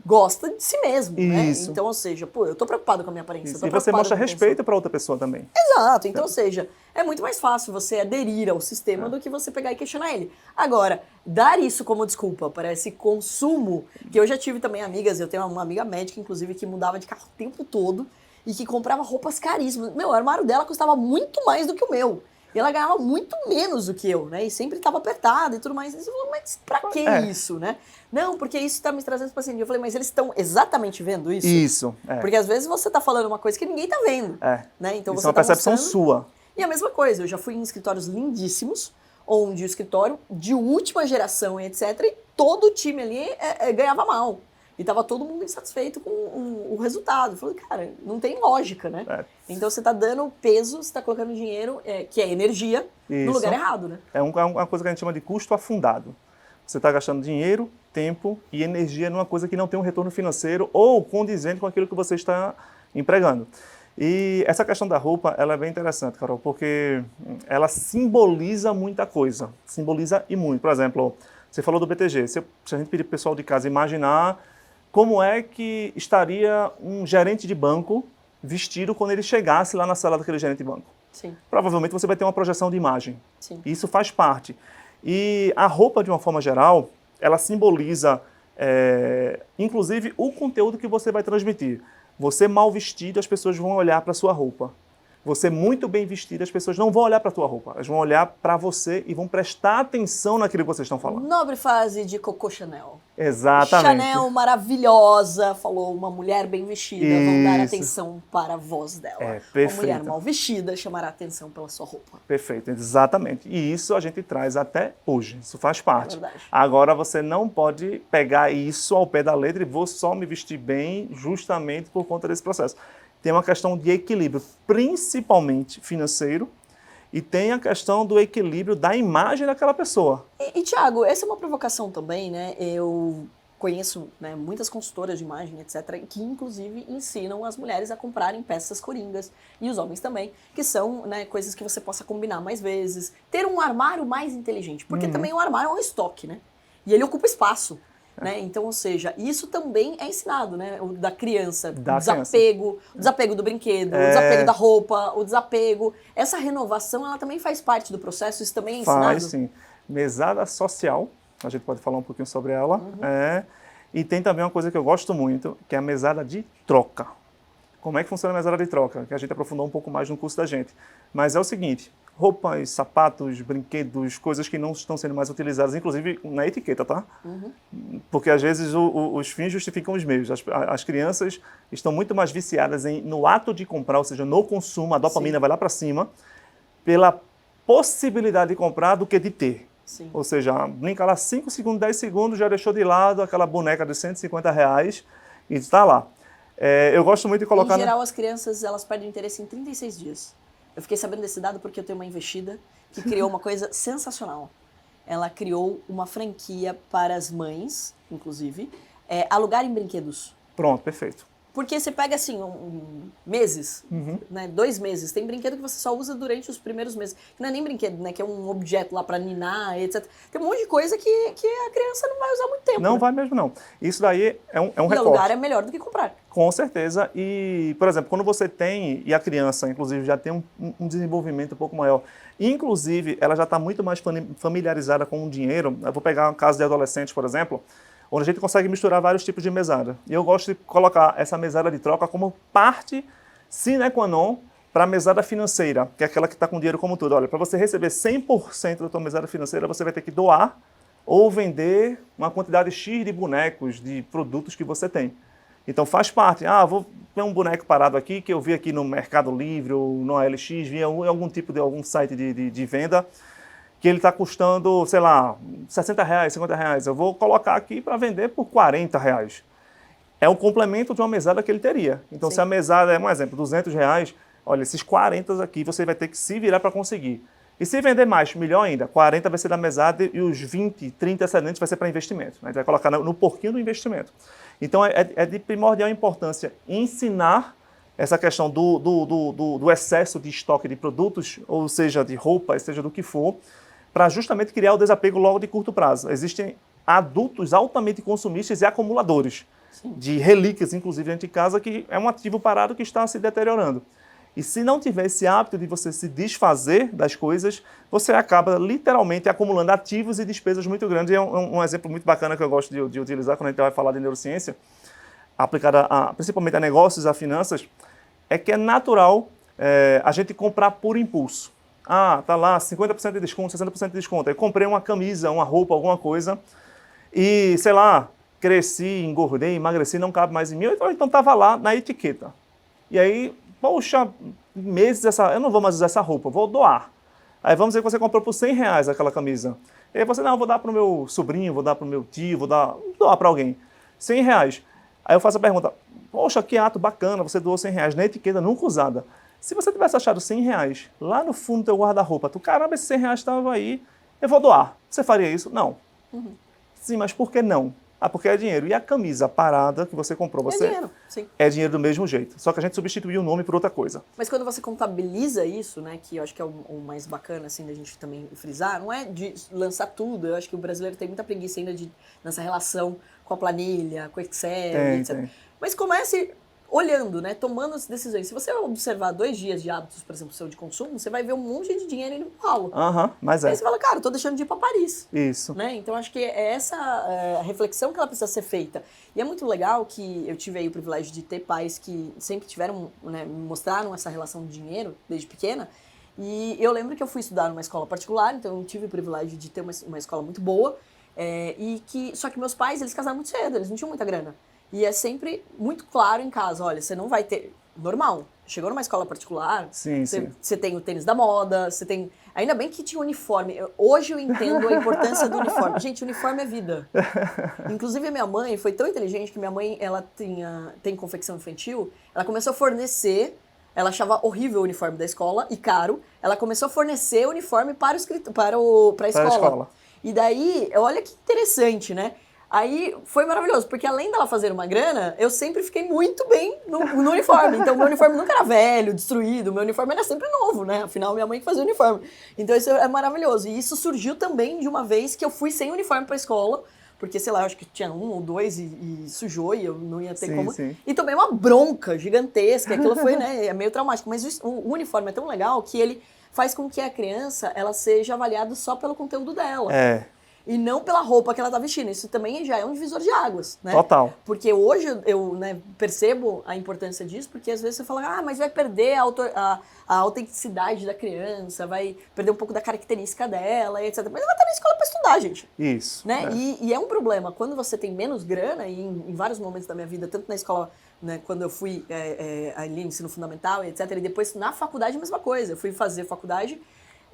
gosta de si mesmo, né? Então, ou seja, pô, eu tô preocupado com a minha aparência. E você mostra respeito para outra pessoa também. Exato. Então, ou seja, é muito mais fácil você aderir ao sistema do que você pegar e questionar ele. Agora, dar isso como desculpa para esse consumo, que eu já tive também amigas, eu tenho uma amiga médica, inclusive, que mudava de carro o tempo todo e que comprava roupas caríssimas. Meu, o armário dela custava muito mais do que o meu. E ela ganhava muito menos do que eu, né? E sempre estava apertada e tudo mais. E eu falei, mas pra que isso, né? Não, porque isso está me trazendo paciente. Eu falei, mas eles estão exatamente vendo isso? Isso. Porque às vezes você tá falando uma coisa que ninguém tá vendo. Né? Então isso você é uma percepção sua. E a mesma coisa, eu já fui em escritórios lindíssimos, onde o escritório de última geração e etc. E todo o time ali ganhava mal. E tava todo mundo insatisfeito com o resultado. Eu falei, cara, não tem lógica, né? Então você tá dando peso, você tá colocando dinheiro, que é energia, no lugar errado, né? É uma coisa que a gente chama de custo afundado. Você está gastando dinheiro, tempo e energia numa coisa que não tem um retorno financeiro ou condizente com aquilo que você está empregando. E essa questão da roupa, ela é bem interessante, Carol, porque ela simboliza muita coisa. Simboliza e muito. Por exemplo, você falou do BTG. Se a gente pedir para o pessoal de casa imaginar como é que estaria um gerente de banco vestido quando ele chegasse lá na sala daquele gerente de banco. Sim. Provavelmente você vai ter uma projeção de imagem. Sim. Isso faz parte. E a roupa, de uma forma geral, ela simboliza, inclusive, o conteúdo que você vai transmitir. Você mal vestido, as pessoas vão olhar para a sua roupa. Você muito bem vestido, as pessoas não vão olhar para a tua roupa. Elas vão olhar para você e vão prestar atenção naquilo que vocês estão falando. Nobre frase de Coco Chanel. Exatamente. Chanel maravilhosa, falou uma mulher bem vestida, vão dar atenção para a voz dela. Perfeito. Uma mulher mal vestida chamará atenção pela sua roupa. Perfeito, exatamente. E isso a gente traz até hoje, isso faz parte. É verdade. Agora você não pode pegar isso ao pé da letra e vou só me vestir bem justamente por conta desse processo. Tem uma questão de equilíbrio, principalmente financeiro, e tem a questão do equilíbrio da imagem daquela pessoa. E Thiago, essa é uma provocação também, né? Eu conheço, né, muitas consultoras de imagem, etc., que inclusive ensinam as mulheres a comprarem peças coringas, e os homens também, que são, né, coisas que você possa combinar mais vezes. Ter um armário mais inteligente, porque também o armário é um estoque, né? E ele ocupa espaço. Né? Então, ou seja, isso também é ensinado, né? O da criança, o desapego do brinquedo, o desapego da roupa, o desapego. Essa renovação, ela também faz parte do processo, isso também é ensinado? Faz, sim. Mesada social, a gente pode falar um pouquinho sobre ela. E tem também uma coisa que eu gosto muito, que é a mesada de troca. Como é que funciona a mesada de troca? Que a gente aprofundou um pouco mais no curso da gente. Mas é o seguinte, roupas, sapatos, brinquedos, coisas que não estão sendo mais utilizadas, inclusive na etiqueta, tá? Porque às vezes os fins justificam os meios. As crianças estão muito mais viciadas no ato de comprar, ou seja, no consumo, a dopamina vai lá para cima, pela possibilidade de comprar do que de ter. Sim. Ou seja, brinca lá 5 segundos, 10 segundos, já deixou de lado aquela boneca de R$150 e está lá. Eu gosto muito de colocar... Em geral, as crianças, elas perdem interesse em 36 dias. Eu fiquei sabendo desse dado porque eu tenho uma investida que criou uma coisa sensacional. Ela criou uma franquia para as mães, inclusive, alugarem brinquedos. Pronto, perfeito. Porque você pega assim, meses, né? 2 meses. Tem brinquedo que você só usa durante os primeiros meses. Que não é nem brinquedo, né? Que é um objeto lá pra ninar, etc. Tem um monte de coisa que a criança não vai usar muito tempo. Não né? vai mesmo, não. Isso daí é um E recorte. alugar é melhor do que comprar. Com certeza. E, por exemplo, quando você tem, e a criança, inclusive, já tem um desenvolvimento um pouco maior, inclusive, ela já está muito mais familiarizada com o dinheiro. Eu vou pegar um caso de adolescente, por exemplo, onde a gente consegue misturar vários tipos de mesada. E eu gosto de colocar essa mesada de troca como parte sine qua non para a mesada financeira, que é aquela que está com dinheiro como tudo. Olha, para você receber 100% da tua mesada financeira, você vai ter que doar ou vender uma quantidade X de bonecos, de produtos que você tem. Então faz parte. Vou ver um boneco parado aqui, que eu vi aqui no Mercado Livre ou no OLX, vi em algum tipo de algum site de venda, que ele está custando, sei lá, R$60, R$50. Eu vou colocar aqui para vender por R$40. É um complemento de uma mesada que ele teria. Então, Sim. se a mesada é, um exemplo, R$200, olha, esses 40 aqui você vai ter que se virar para conseguir. E se vender mais, melhor ainda, 40 vai ser da mesada e os 20, 30 excedentes vai ser para investimento. Né? A gente vai colocar no porquinho do investimento. Então, é de primordial importância ensinar essa questão do excesso de estoque de produtos, ou seja, de roupa, seja do que for, para justamente criar o desapego logo de curto prazo. Existem adultos altamente consumistas e acumuladores de relíquias, inclusive dentro de casa, que é um ativo parado que está se deteriorando. E se não tiver esse hábito de você se desfazer das coisas, você acaba literalmente acumulando ativos e despesas muito grandes. É um exemplo muito bacana que eu gosto de utilizar quando a gente vai falar de neurociência, aplicada principalmente a negócios, a finanças, é que é natural a gente comprar por impulso. Tá lá, 50% de desconto, 60% de desconto. Eu comprei uma camisa, uma roupa, alguma coisa, e, sei lá, cresci, engordei, emagreci, não cabe mais em mim, ou então estava lá na etiqueta. E aí, poxa, meses eu não vou mais usar essa roupa, vou doar. Aí vamos dizer que você comprou por R$100 aquela camisa. E aí você, não, vou dar para o meu sobrinho, vou dar para o meu tio, vou doar para alguém. R$100. Aí eu faço a pergunta, poxa, que ato bacana, você doou R$100 na etiqueta nunca usada. Se você tivesse achado R$100 lá no fundo do teu guarda-roupa, caramba, esses R$100 estavam aí, eu vou doar. Você faria isso? Não. Sim, mas por que não? Porque é dinheiro. E a camisa parada que você comprou, É dinheiro, sim. É dinheiro do mesmo jeito. Só que a gente substituiu o nome por outra coisa. Mas quando você contabiliza isso, né, que eu acho que é o mais bacana, assim, da gente também frisar, não é de lançar tudo. Eu acho que o brasileiro tem muita preguiça ainda nessa relação com a planilha, com o Excel, etc. Tem. Mas comece olhando, né, tomando as decisões. Se você observar 2 dias de hábitos, por exemplo, seu de consumo, você vai ver um monte de dinheiro indo pro ralo. Mas Aí você fala, cara, eu tô deixando de ir pra Paris. Isso. Né? Então, acho que é essa a reflexão que ela precisa ser feita. E é muito legal que eu tive aí o privilégio de ter pais que sempre tiveram, né, me mostraram essa relação de dinheiro desde pequena. E eu lembro que eu fui estudar numa escola particular, então eu tive o privilégio de ter uma escola muito boa. Só que meus pais, eles casaram muito cedo, eles não tinham muita grana. E é sempre muito claro em casa, olha, você não vai ter... Normal, chegou numa escola particular, você tem o tênis da moda, você tem... Ainda bem que tinha uniforme. Hoje eu entendo a importância do uniforme. Gente, uniforme é vida. Inclusive a minha mãe foi tão inteligente que minha mãe, ela tem confecção infantil, ela começou a fornecer, ela achava horrível o uniforme da escola e caro, ela começou a fornecer uniforme para a escola. E daí, olha que interessante, né? Aí foi maravilhoso, porque além dela fazer uma grana, eu sempre fiquei muito bem no uniforme. Então, meu uniforme nunca era velho, destruído, meu uniforme era sempre novo, né? Afinal, minha mãe que fazia o uniforme. Então, isso é maravilhoso. E isso surgiu também de uma vez que eu fui sem uniforme pra escola, porque, sei lá, eu acho que tinha 1 ou 2 e sujou e eu não ia ter como. Sim. E tomei uma bronca gigantesca, aquilo foi, né, meio traumático. Mas o uniforme é tão legal que ele faz com que a criança, ela seja avaliada só pelo conteúdo dela. E não pela roupa que ela tá vestindo. Isso também já é um divisor de águas, né? Total. Porque hoje eu né, percebo a importância disso, porque às vezes você fala, mas vai perder a autenticidade da criança, vai perder um pouco da característica dela, etc. Mas ela vai estar na escola pra estudar, gente. Isso. Né? E é um problema. Quando você tem menos grana, e em vários momentos da minha vida, tanto na escola, né, quando eu fui ali no ensino fundamental, etc., e depois na faculdade a mesma coisa. Eu fui fazer faculdade,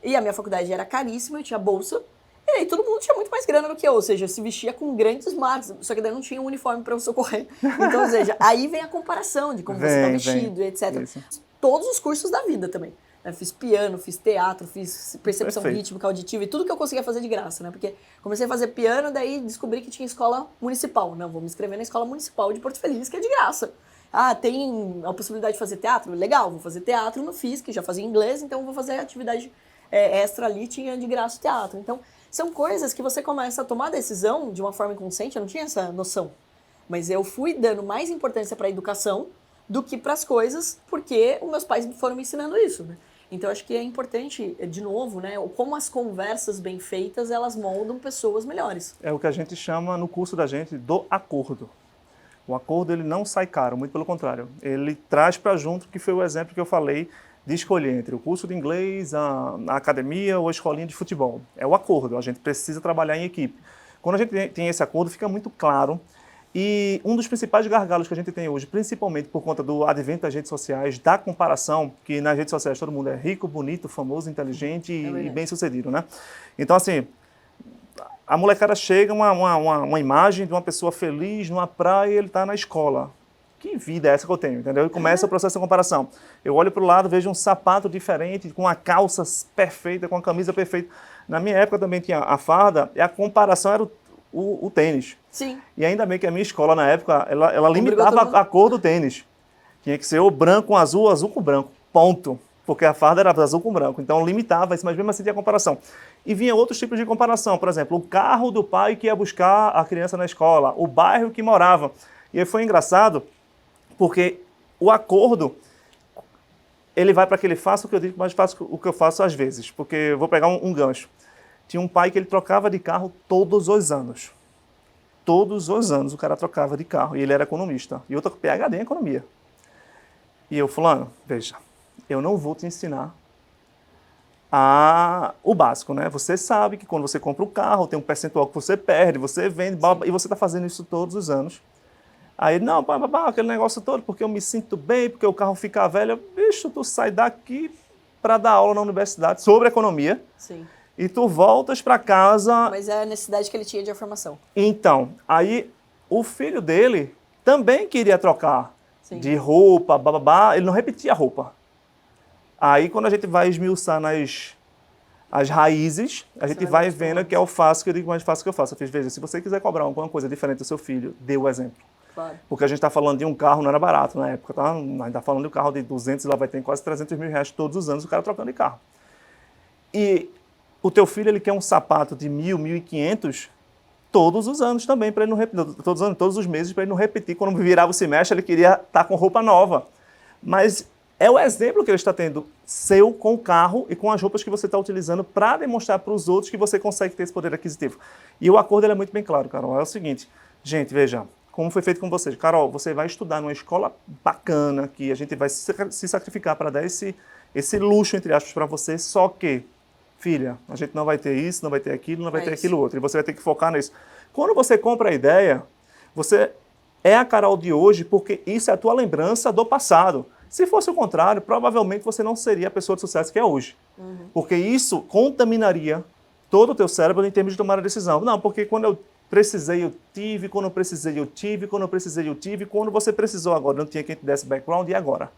e a minha faculdade era caríssima, eu tinha bolsa, e aí todo mundo tinha muito mais grana do que eu, ou seja, se vestia com grandes marcas, só que daí não tinha um uniforme para eu socorrer. Então, ou seja, aí vem a comparação de como você está vestido, etc. Isso. Todos os cursos da vida também. Eu fiz piano, fiz teatro, fiz percepção rítmica, auditiva e tudo que eu conseguia fazer de graça, né? Porque comecei a fazer piano, daí descobri que tinha escola municipal. Não, vou me inscrever na escola municipal de Porto Feliz, que é de graça. tem a possibilidade de fazer teatro? Legal, vou fazer teatro no FISC, já fazia inglês, então vou fazer atividade extra ali, tinha de graça teatro. Então, são coisas que você começa a tomar decisão de uma forma inconsciente, eu não tinha essa noção. Mas eu fui dando mais importância para a educação do que para as coisas, porque os meus pais foram me ensinando isso, né? Então, acho que é importante, de novo, né, como as conversas bem feitas, elas moldam pessoas melhores. É o que a gente chama, no curso da gente, do acordo. O acordo, ele não sai caro, muito pelo contrário. Ele traz para junto, que foi o exemplo que eu falei, de escolher entre o curso de inglês, a academia ou a escolinha de futebol. É o acordo, a gente precisa trabalhar em equipe. Quando a gente tem esse acordo, fica muito claro. E um dos principais gargalos que a gente tem hoje, principalmente por conta do advento das redes sociais, da comparação, que nas redes sociais todo mundo é rico, bonito, famoso, inteligente e bem-sucedido, né? Então, assim, a molecada chega, uma imagem de uma pessoa feliz numa praia e ele está na escola. Que vida é essa que eu tenho, entendeu? E começa o processo de comparação. Eu olho para o lado, vejo um sapato diferente, com a calça perfeita, com a camisa perfeita. Na minha época também tinha a farda, e a comparação era o tênis. Sim. E ainda bem que a minha escola, na época, ela limitava a cor do tênis. Tinha que ser o branco com azul, azul com branco. Ponto. Porque a farda era azul com branco. Então limitava isso, mas mesmo assim tinha comparação. E vinha outros tipos de comparação. Por exemplo, o carro do pai que ia buscar a criança na escola, o bairro que morava. E aí foi engraçado, porque o acordo, ele vai para que ele faça o que eu digo, mas faça o que eu faço às vezes. Porque eu vou pegar um gancho. Tinha um pai que ele trocava de carro todos os anos. Todos os anos o cara trocava de carro. E ele era economista. E outro PhD em economia. E eu, fulano, veja, eu não vou te ensinar o básico, né? Você sabe que quando você compra o carro, tem um percentual que você perde, você vende, e você está fazendo isso todos os anos. Aí, não, aquele negócio todo, porque eu me sinto bem, porque o carro fica velho. Bicho, tu sai daqui para dar aula na universidade sobre economia. Sim. E tu voltas para casa... Mas é a necessidade que ele tinha de informação. Então, aí o filho dele também queria trocar Sim. de roupa, ele não repetia a roupa. Aí quando a gente vai esmiuçar as raízes, a gente vai vendo que é o fácil que eu digo, mais fácil que eu faço. Eu fiz, veja, se você quiser cobrar alguma coisa diferente do seu filho, dê o exemplo. Claro. Porque a gente está falando de um carro, não era barato na época, tá? A gente está falando de um carro de 200 e lá vai ter quase 300 mil reais todos os anos o cara trocando de carro. E o teu filho, ele quer um sapato de 1.000, 1.500 todos os anos também, para ele não repetir, todos os meses, para ele não repetir. Quando virava o semestre, ele queria estar com roupa nova. Mas é o exemplo que ele está tendo seu com o carro e com as roupas que você está utilizando para demonstrar para os outros que você consegue ter esse poder aquisitivo. E o acordo ele é muito bem claro, Carol. É o seguinte, gente, veja, como foi feito com vocês. Carol, você vai estudar numa escola bacana, que a gente vai se sacrificar para dar esse luxo, entre aspas, para você, só que filha, a gente não vai ter isso, não vai ter aquilo, não vai ter aquilo outro. E você vai ter que focar nisso. Quando você compra a ideia, você é a Carol de hoje porque isso é a tua lembrança do passado. Se fosse o contrário, provavelmente você não seria a pessoa de sucesso que é hoje. Porque isso contaminaria todo o teu cérebro em termos de tomar a decisão. Não, porque quando eu precisei, eu tive, quando eu precisei, eu tive, quando eu precisei, eu tive, quando você precisou agora, não tinha quem te desse background, e agora?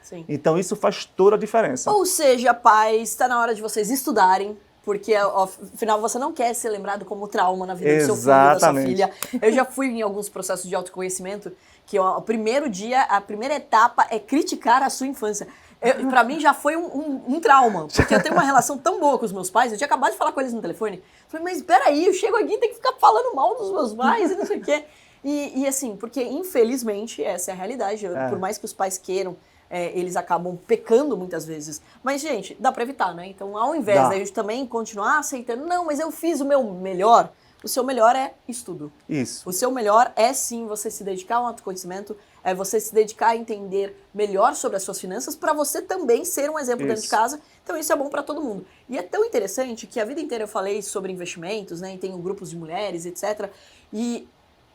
Sim. Então isso faz toda a diferença. Ou seja, pais, está na hora de vocês estudarem, porque afinal você não quer ser lembrado como trauma na vida do seu filho, da sua filha. Eu já fui em alguns processos de autoconhecimento que o primeiro dia, a primeira etapa é criticar a sua infância. Pra mim já foi um trauma, porque eu tenho uma relação tão boa com os meus pais, eu tinha acabado de falar com eles no telefone, falei, mas peraí, eu chego aqui e tenho que ficar falando mal dos meus pais e não sei o quê. E assim, porque infelizmente essa é a realidade, por mais que os pais queiram, eles acabam pecando muitas vezes. Mas, gente, dá pra evitar, né? Então, ao invés da gente também continuar aceitando, não, mas eu fiz o meu melhor, o seu melhor é estudo. Isso. O seu melhor é, sim, você se dedicar ao autoconhecimento, é você se dedicar a entender melhor sobre as suas finanças para você também ser um exemplo dentro de casa. Então, isso é bom para todo mundo. E é tão interessante que a vida inteira eu falei sobre investimentos, né? E tenho grupos de mulheres, etc. E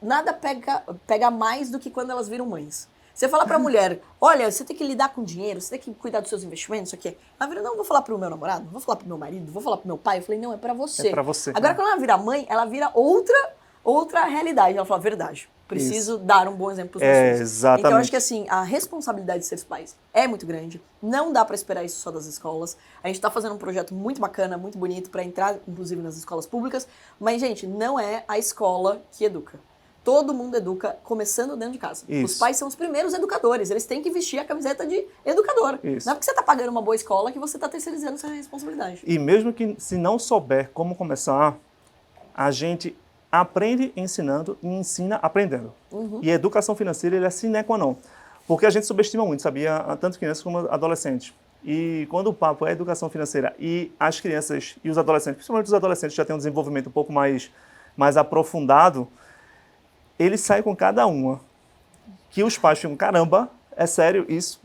nada pega mais do que quando elas viram mães. Você fala pra mulher, olha, você tem que lidar com dinheiro, você tem que cuidar dos seus investimentos, isso aqui. Ela vira, não, vou falar pro meu namorado, vou falar pro meu marido, vou falar pro meu pai. Eu falei, não, é pra você. É pra você. Agora, quando ela vira mãe, ela vira outra realidade. Ela fala, verdade, preciso dar um bom exemplo pros meus filhos. Exatamente. Então, eu acho que assim, a responsabilidade de ser pais é muito grande. Não dá pra esperar isso só das escolas. A gente tá fazendo um projeto muito bacana, muito bonito, pra entrar, inclusive, nas escolas públicas. Mas, gente, não é a escola que educa. todo mundo educa começando dentro de casa. Isso. Os pais são os primeiros educadores, eles têm que vestir a camiseta de educador. Isso. Não é porque você está pagando uma boa escola que você está terceirizando essa responsabilidade. E mesmo que se não souber como começar, a gente aprende ensinando e ensina aprendendo. E a educação financeira ele é sine qua non. Porque a gente subestima muito, sabia? Tanto crianças como adolescentes. E quando o papo é educação financeira e as crianças e os adolescentes, principalmente os adolescentes, já têm um desenvolvimento um pouco mais aprofundado, eles saem com cada uma. Que os pais ficam, caramba, é sério isso?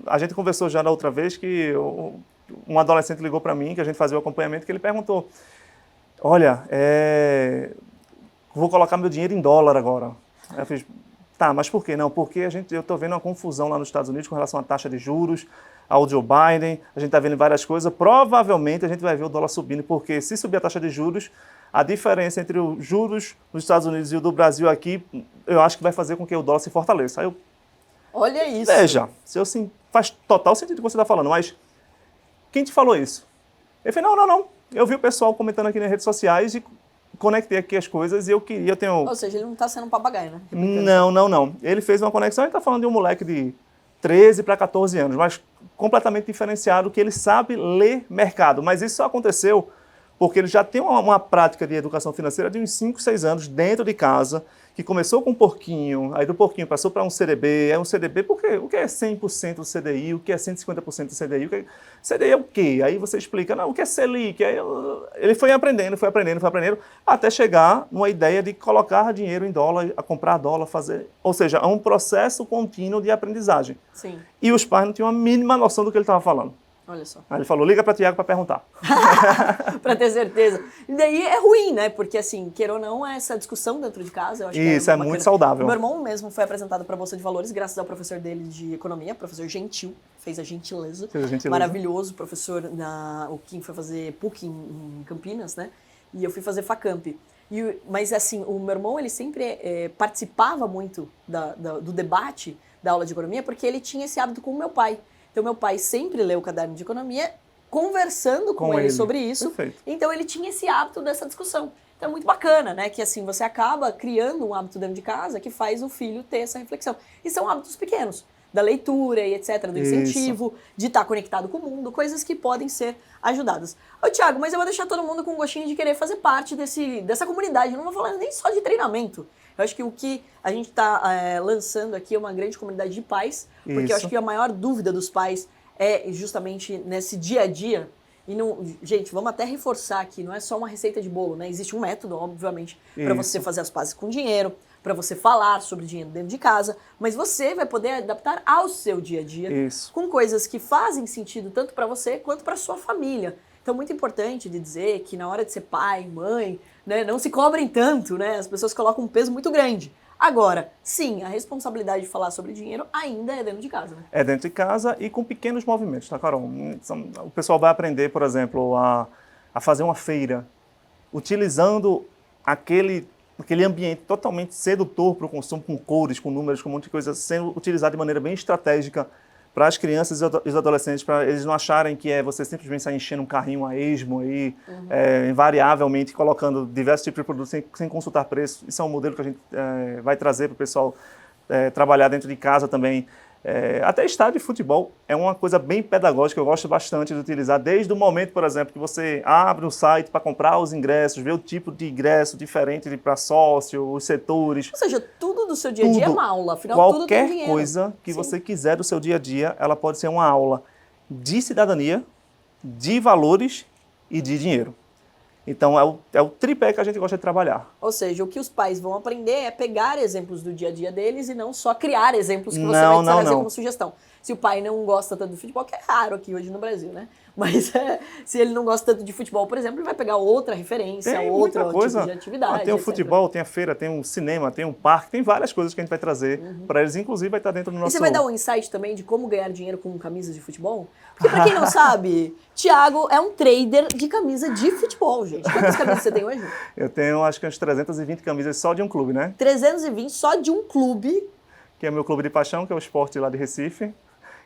A gente conversou já na outra vez que um adolescente ligou para mim, que a gente fazia o acompanhamento, que ele perguntou, olha, vou colocar meu dinheiro em dólar agora. Aí eu fiz, tá, mas por quê? Não, porque eu estou vendo uma confusão lá nos Estados Unidos com relação à taxa de juros, ao Joe Biden, a gente está vendo várias coisas, provavelmente a gente vai ver o dólar subindo, porque se subir a taxa de juros, a diferença entre os juros nos Estados Unidos e o do Brasil aqui, eu acho que vai fazer com que o dólar se fortaleça. Aí eu, olha isso. veja, faz total sentido o que você está falando, mas quem te falou isso? Ele falou, não. Eu vi o pessoal comentando aqui nas redes sociais e conectei aqui as coisas e eu tenho... Ou seja, ele não está sendo um papagaio, né? Não. Ele fez uma conexão e está falando de um moleque de 13 para 14 anos, mas completamente diferenciado, que ele sabe ler mercado. Mas isso só aconteceu porque ele já tem uma prática de educação financeira de uns 5, 6 anos dentro de casa, que começou com um porquinho, aí do porquinho passou para um CDB, é um CDB, porque o que é 100% do CDI, o que é 150% do CDI, CDI é o quê? Aí você explica, não, o que é Selic? Aí ele foi aprendendo, até chegar numa ideia de colocar dinheiro em dólar, a comprar dólar, fazer... Ou seja, é um processo contínuo de aprendizagem. Sim. E os pais não tinham a mínima noção do que ele estava falando. Olha só. Aí ele falou, liga para Tiago para perguntar. Para ter certeza. E daí é ruim, né? Porque, assim, queira ou não, essa discussão dentro de casa, eu acho isso, que é muito saudável. O meu irmão mesmo foi apresentado para a Bolsa de Valores graças ao professor dele de economia, professor Gentil, fez a gentileza. Maravilhoso, professor o Kim foi fazer PUC em Campinas, né? E eu fui fazer Facamp. Mas, assim, o meu irmão, ele sempre participava muito do debate da aula de economia, porque ele tinha esse hábito com o meu pai. Então, meu pai sempre leu o caderno de economia, conversando com ele sobre isso. Perfeito. Então, ele tinha esse hábito dessa discussão. Então, é muito bacana, né? Que, assim, você acaba criando um hábito dentro de casa que faz o filho ter essa reflexão. E são hábitos pequenos, da leitura e etc., do incentivo, de estar conectado com o mundo, coisas que podem ser ajudadas. Ô, Thiago, mas eu vou deixar todo mundo com um gostinho de querer fazer parte dessa comunidade. Eu não vou falar nem só de treinamento. Eu acho que o que a gente está lançando aqui é uma grande comunidade de pais, porque eu acho que a maior dúvida dos pais é justamente nesse dia a dia. E não, gente, vamos até reforçar aqui, não é só uma receita de bolo, né? Existe um método, obviamente, para você fazer as pazes com dinheiro, para você falar sobre dinheiro dentro de casa, mas você vai poder adaptar ao seu dia a dia com coisas que fazem sentido tanto para você quanto para sua família. Então, muito importante de dizer que na hora de ser pai, mãe, né, não se cobrem tanto, né? As pessoas colocam um peso muito grande. Agora, sim, a responsabilidade de falar sobre dinheiro ainda é dentro de casa, né? É dentro de casa e com pequenos movimentos, tá, Carol? O pessoal vai aprender, por exemplo, a fazer uma feira, utilizando aquele ambiente totalmente sedutor para o consumo, com cores, com números, com um monte de coisa, sendo utilizado de maneira bem estratégica para as crianças e os adolescentes, para eles não acharem que você simplesmente sair enchendo um carrinho a esmo aí, invariavelmente colocando diversos tipos de produtos sem consultar preço. Isso é um modelo que a gente vai trazer para o pessoal trabalhar dentro de casa também. Até estádio de futebol é uma coisa bem pedagógica, eu gosto bastante de utilizar, desde o momento, por exemplo, que você abre um site para comprar os ingressos, ver o tipo de ingresso diferente para sócio, os setores. Ou seja, tudo do seu dia a dia é uma aula, afinal tudo tem dinheiro. Qualquer coisa que você quiser do seu dia a dia, ela pode ser uma aula de cidadania, de valores e de dinheiro. Então, é o tripé que a gente gosta de trabalhar. Ou seja, o que os pais vão aprender é pegar exemplos do dia a dia deles e não só criar exemplos que você vai trazer como sugestão. Se o pai não gosta tanto do futebol, que é raro aqui hoje no Brasil, né? Mas se ele não gosta tanto de futebol, por exemplo, ele vai pegar outra referência, outro tipo de atividade. Tem o futebol, tem a feira, tem um cinema, tem um parque, tem várias coisas que a gente vai trazer para eles, inclusive vai estar dentro do nosso... E você vai dar um insight também de como ganhar dinheiro com camisas de futebol? Porque pra quem não sabe, Thiago é um trader de camisa de futebol, gente. Quantas camisas você tem hoje? Eu tenho, acho que umas 320 camisas só de um clube, né? 320 só de um clube. Que é meu clube de paixão, que é o Sport lá de Recife.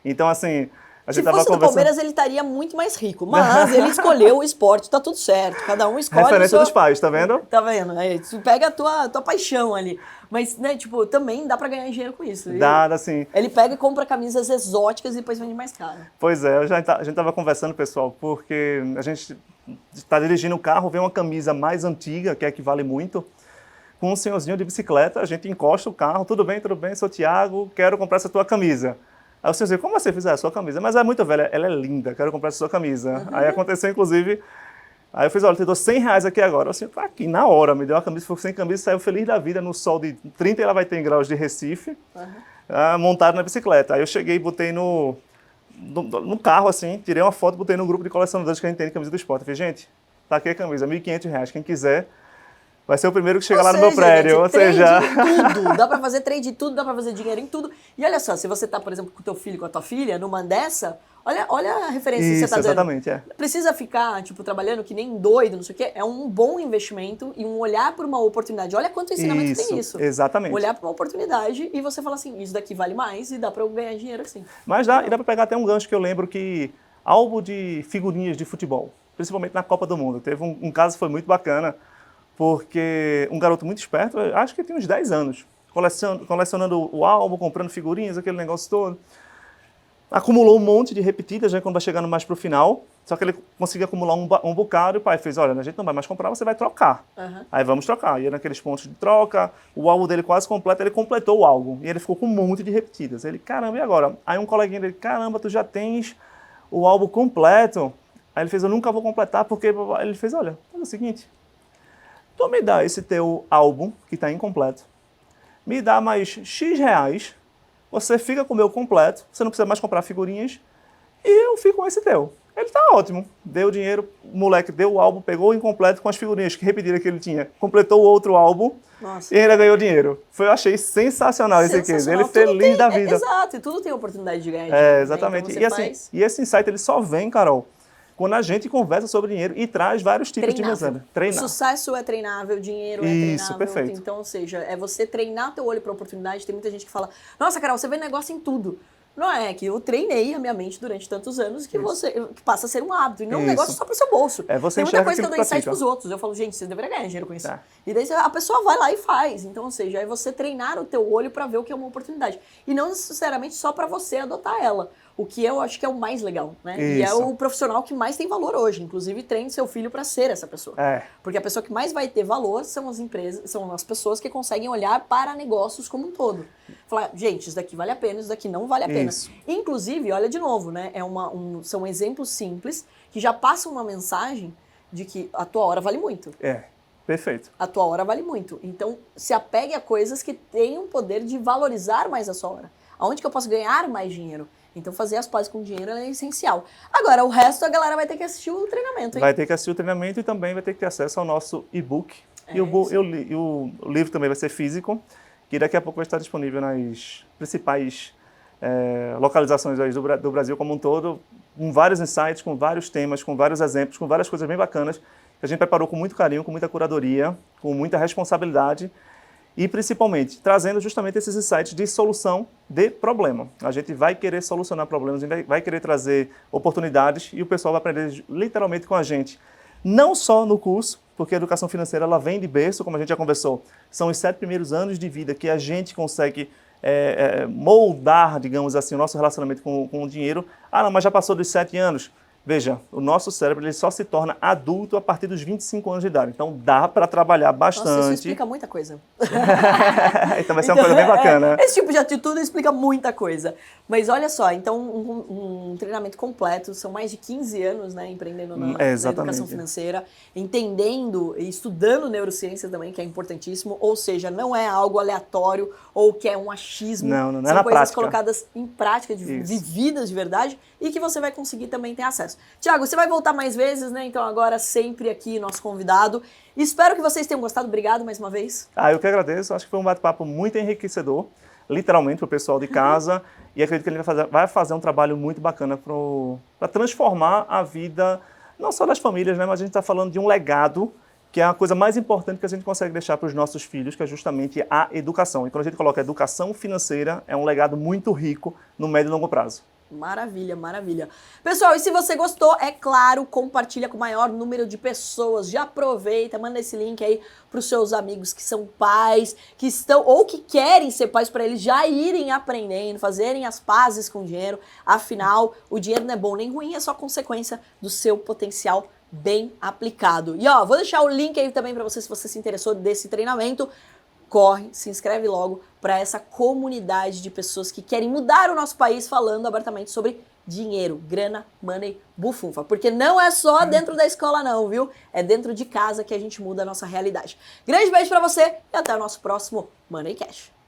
Então, assim, A Se gente tava fosse do conversando. Palmeiras, ele estaria muito mais rico. Mas ele escolheu o esporte, tá tudo certo. Cada um escolhe Referência o seu... dos pais, tá vendo? Tá vendo? É, tu pega a tua paixão ali. Mas, né, tipo, também dá pra ganhar dinheiro com isso. Dá, assim. Ele pega e compra camisas exóticas e depois vende mais caro. Pois é, a gente tava conversando, pessoal, porque a gente está dirigindo o carro, vê uma camisa mais antiga, que é que vale muito, com um senhorzinho de bicicleta, a gente encosta o carro, tudo bem, sou o Thiago, quero comprar essa tua camisa. Aí o senhorzinho, como você fizer a sua camisa? Mas é muito velha, ela é linda, quero comprar essa sua camisa. Aí aconteceu, inclusive, aí eu fiz, olha, te dou R$100 aqui agora. Eu assim, tá aqui, na hora, me deu uma camisa, foi sem camisa, saiu feliz da vida no sol de 30 e ela vai ter graus de Recife, montado na bicicleta. Aí eu cheguei e botei no carro, assim, tirei uma foto, botei no grupo de colecionadores que a gente tem de camisa do esporte. Eu falei, gente, tá aqui a camisa, R$1.500, quem quiser vai ser o primeiro que chega lá no meu prédio. Gente, ou seja, trade em tudo. Dá pra fazer trade em tudo, dá pra fazer dinheiro em tudo. E olha só, se você tá, por exemplo, com o teu filho, com a tua filha, numa dessa, olha a referência que você tá dando. Exatamente, é. Precisa ficar, tipo, trabalhando que nem doido, não sei o quê. É um bom investimento e um olhar por uma oportunidade. Olha quanto ensinamento tem isso. Exatamente. Olhar por uma oportunidade e você fala assim, isso daqui vale mais e dá pra eu ganhar dinheiro assim. Mas e dá pra pegar até um gancho que eu lembro que álbum de figurinhas de futebol, principalmente na Copa do Mundo, teve um caso que foi muito bacana, porque um garoto muito esperto, acho que tinha uns 10 anos, colecionando o álbum, comprando figurinhas, aquele negócio todo. Acumulou um monte de repetidas, né, quando vai chegando mais pro final, só que ele conseguiu acumular um bocado e o pai fez, olha, a gente não vai mais comprar, você vai trocar. Aí vamos trocar. Ia naqueles pontos de troca, o álbum dele quase completo, ele completou o álbum. E ele ficou com um monte de repetidas. Ele, caramba, e agora? Aí um coleguinha dele, caramba, tu já tens o álbum completo? Aí ele fez, eu nunca vou completar, porque... Ele fez, olha, faz o seguinte, tu me dá esse teu álbum, que está incompleto, me dá mais X reais, você fica com o meu completo, você não precisa mais comprar figurinhas, e eu fico com esse teu. Ele tá ótimo. Deu o dinheiro, o moleque deu o álbum, pegou o incompleto com as figurinhas que repetiram que ele tinha, completou o outro álbum. Nossa. E ainda ganhou dinheiro. Eu achei sensacional esse case. Ele feliz da vida. Exato, e tudo tem oportunidade de ganhar dinheiro. É, exatamente. Né? Então e esse insight ele só vem, Carol, quando a gente conversa sobre dinheiro e traz vários tipos de mensagem. O sucesso é treinável, o dinheiro é treinável. Isso, perfeito. Então, ou seja, é você treinar teu olho para oportunidade. Tem muita gente que fala, nossa, Carol, você vê negócio em tudo. Não é que eu treinei a minha mente durante tantos anos que que passa a ser um hábito. E não um negócio só pro seu bolso. É, você tem muita coisa que eu dou insight pros outros. Eu falo, gente, vocês deveriam ganhar dinheiro com isso. E daí a pessoa vai lá e faz. Então, ou seja, é você treinar o teu olho para ver o que é uma oportunidade. E não necessariamente só para você adotar ela. O que eu acho que é o mais legal, né? Isso. E é o profissional que mais tem valor hoje. Inclusive, treine seu filho para ser essa pessoa. Porque a pessoa que mais vai ter valor são as empresas, são as pessoas que conseguem olhar para negócios como um todo. Falar, gente, isso daqui vale a pena, isso daqui não vale a pena. Isso. Inclusive, olha de novo, né? São exemplos simples que já passam uma mensagem de que a tua hora vale muito. Perfeito. A tua hora vale muito. Então, se apegue a coisas que tenham o poder de valorizar mais a sua hora. Aonde que eu posso ganhar mais dinheiro? Então, fazer as pazes com o dinheiro é essencial. Agora, o resto a galera vai ter que assistir o treinamento, hein? Vai ter que assistir o treinamento e também vai ter que ter acesso ao nosso e-book. E o livro também vai ser físico, que daqui a pouco vai estar disponível nas principais localizações aí do Brasil como um todo, com vários insights, com vários temas, com vários exemplos, com várias coisas bem bacanas, que a gente preparou com muito carinho, com muita curadoria, com muita responsabilidade, e principalmente trazendo justamente esses insights de solução de problema. A gente vai querer solucionar problemas, vai querer trazer oportunidades e o pessoal vai aprender literalmente com a gente. Não só no curso, porque a educação financeira ela vem de berço, como a gente já conversou. São os 7 primeiros anos de vida que a gente consegue moldar, digamos assim, o nosso relacionamento com o dinheiro. Ah, não, mas já passou dos 7 anos. Veja, o nosso cérebro ele só se torna adulto a partir dos 25 anos de idade. Então, dá para trabalhar bastante. Nossa, isso explica muita coisa. Então, vai ser uma coisa bem bacana. Esse tipo de atitude explica muita coisa. Mas olha só, então, um treinamento completo, são mais de 15 anos, né, empreendendo na educação financeira, entendendo e estudando neurociência também, que é importantíssimo. Ou seja, não é algo aleatório ou que é um achismo. Não é São na coisas prática. colocadas em prática, vividas de verdade, e que você vai conseguir também ter acesso. Tiago, você vai voltar mais vezes, né? Então agora sempre aqui, nosso convidado. Espero que vocês tenham gostado. Obrigado mais uma vez. Eu que agradeço. Acho que foi um bate-papo muito enriquecedor, literalmente, para o pessoal de casa. E acredito que ele vai fazer um trabalho muito bacana para transformar a vida, não só das famílias, né? Mas a gente está falando de um legado, que é a coisa mais importante que a gente consegue deixar para os nossos filhos, que é justamente a educação. E quando a gente coloca educação financeira, é um legado muito rico no médio e longo prazo. Maravilha, maravilha. Pessoal, e se você gostou, é claro, compartilha com o maior número de pessoas. Já aproveita, manda esse link aí para os seus amigos que são pais, que estão ou que querem ser pais, para eles já irem aprendendo, fazerem as pazes com o dinheiro. Afinal, o dinheiro não é bom nem ruim, é só consequência do seu potencial bem aplicado. E ó, vou deixar o link aí também para você se você se interessou desse treinamento. Corre, se inscreve logo para essa comunidade de pessoas que querem mudar o nosso país falando abertamente sobre dinheiro, grana, money, bufunfa. Porque não é só dentro da escola não, viu? É dentro de casa que a gente muda a nossa realidade. Grande beijo para você e até o nosso próximo Money Cash.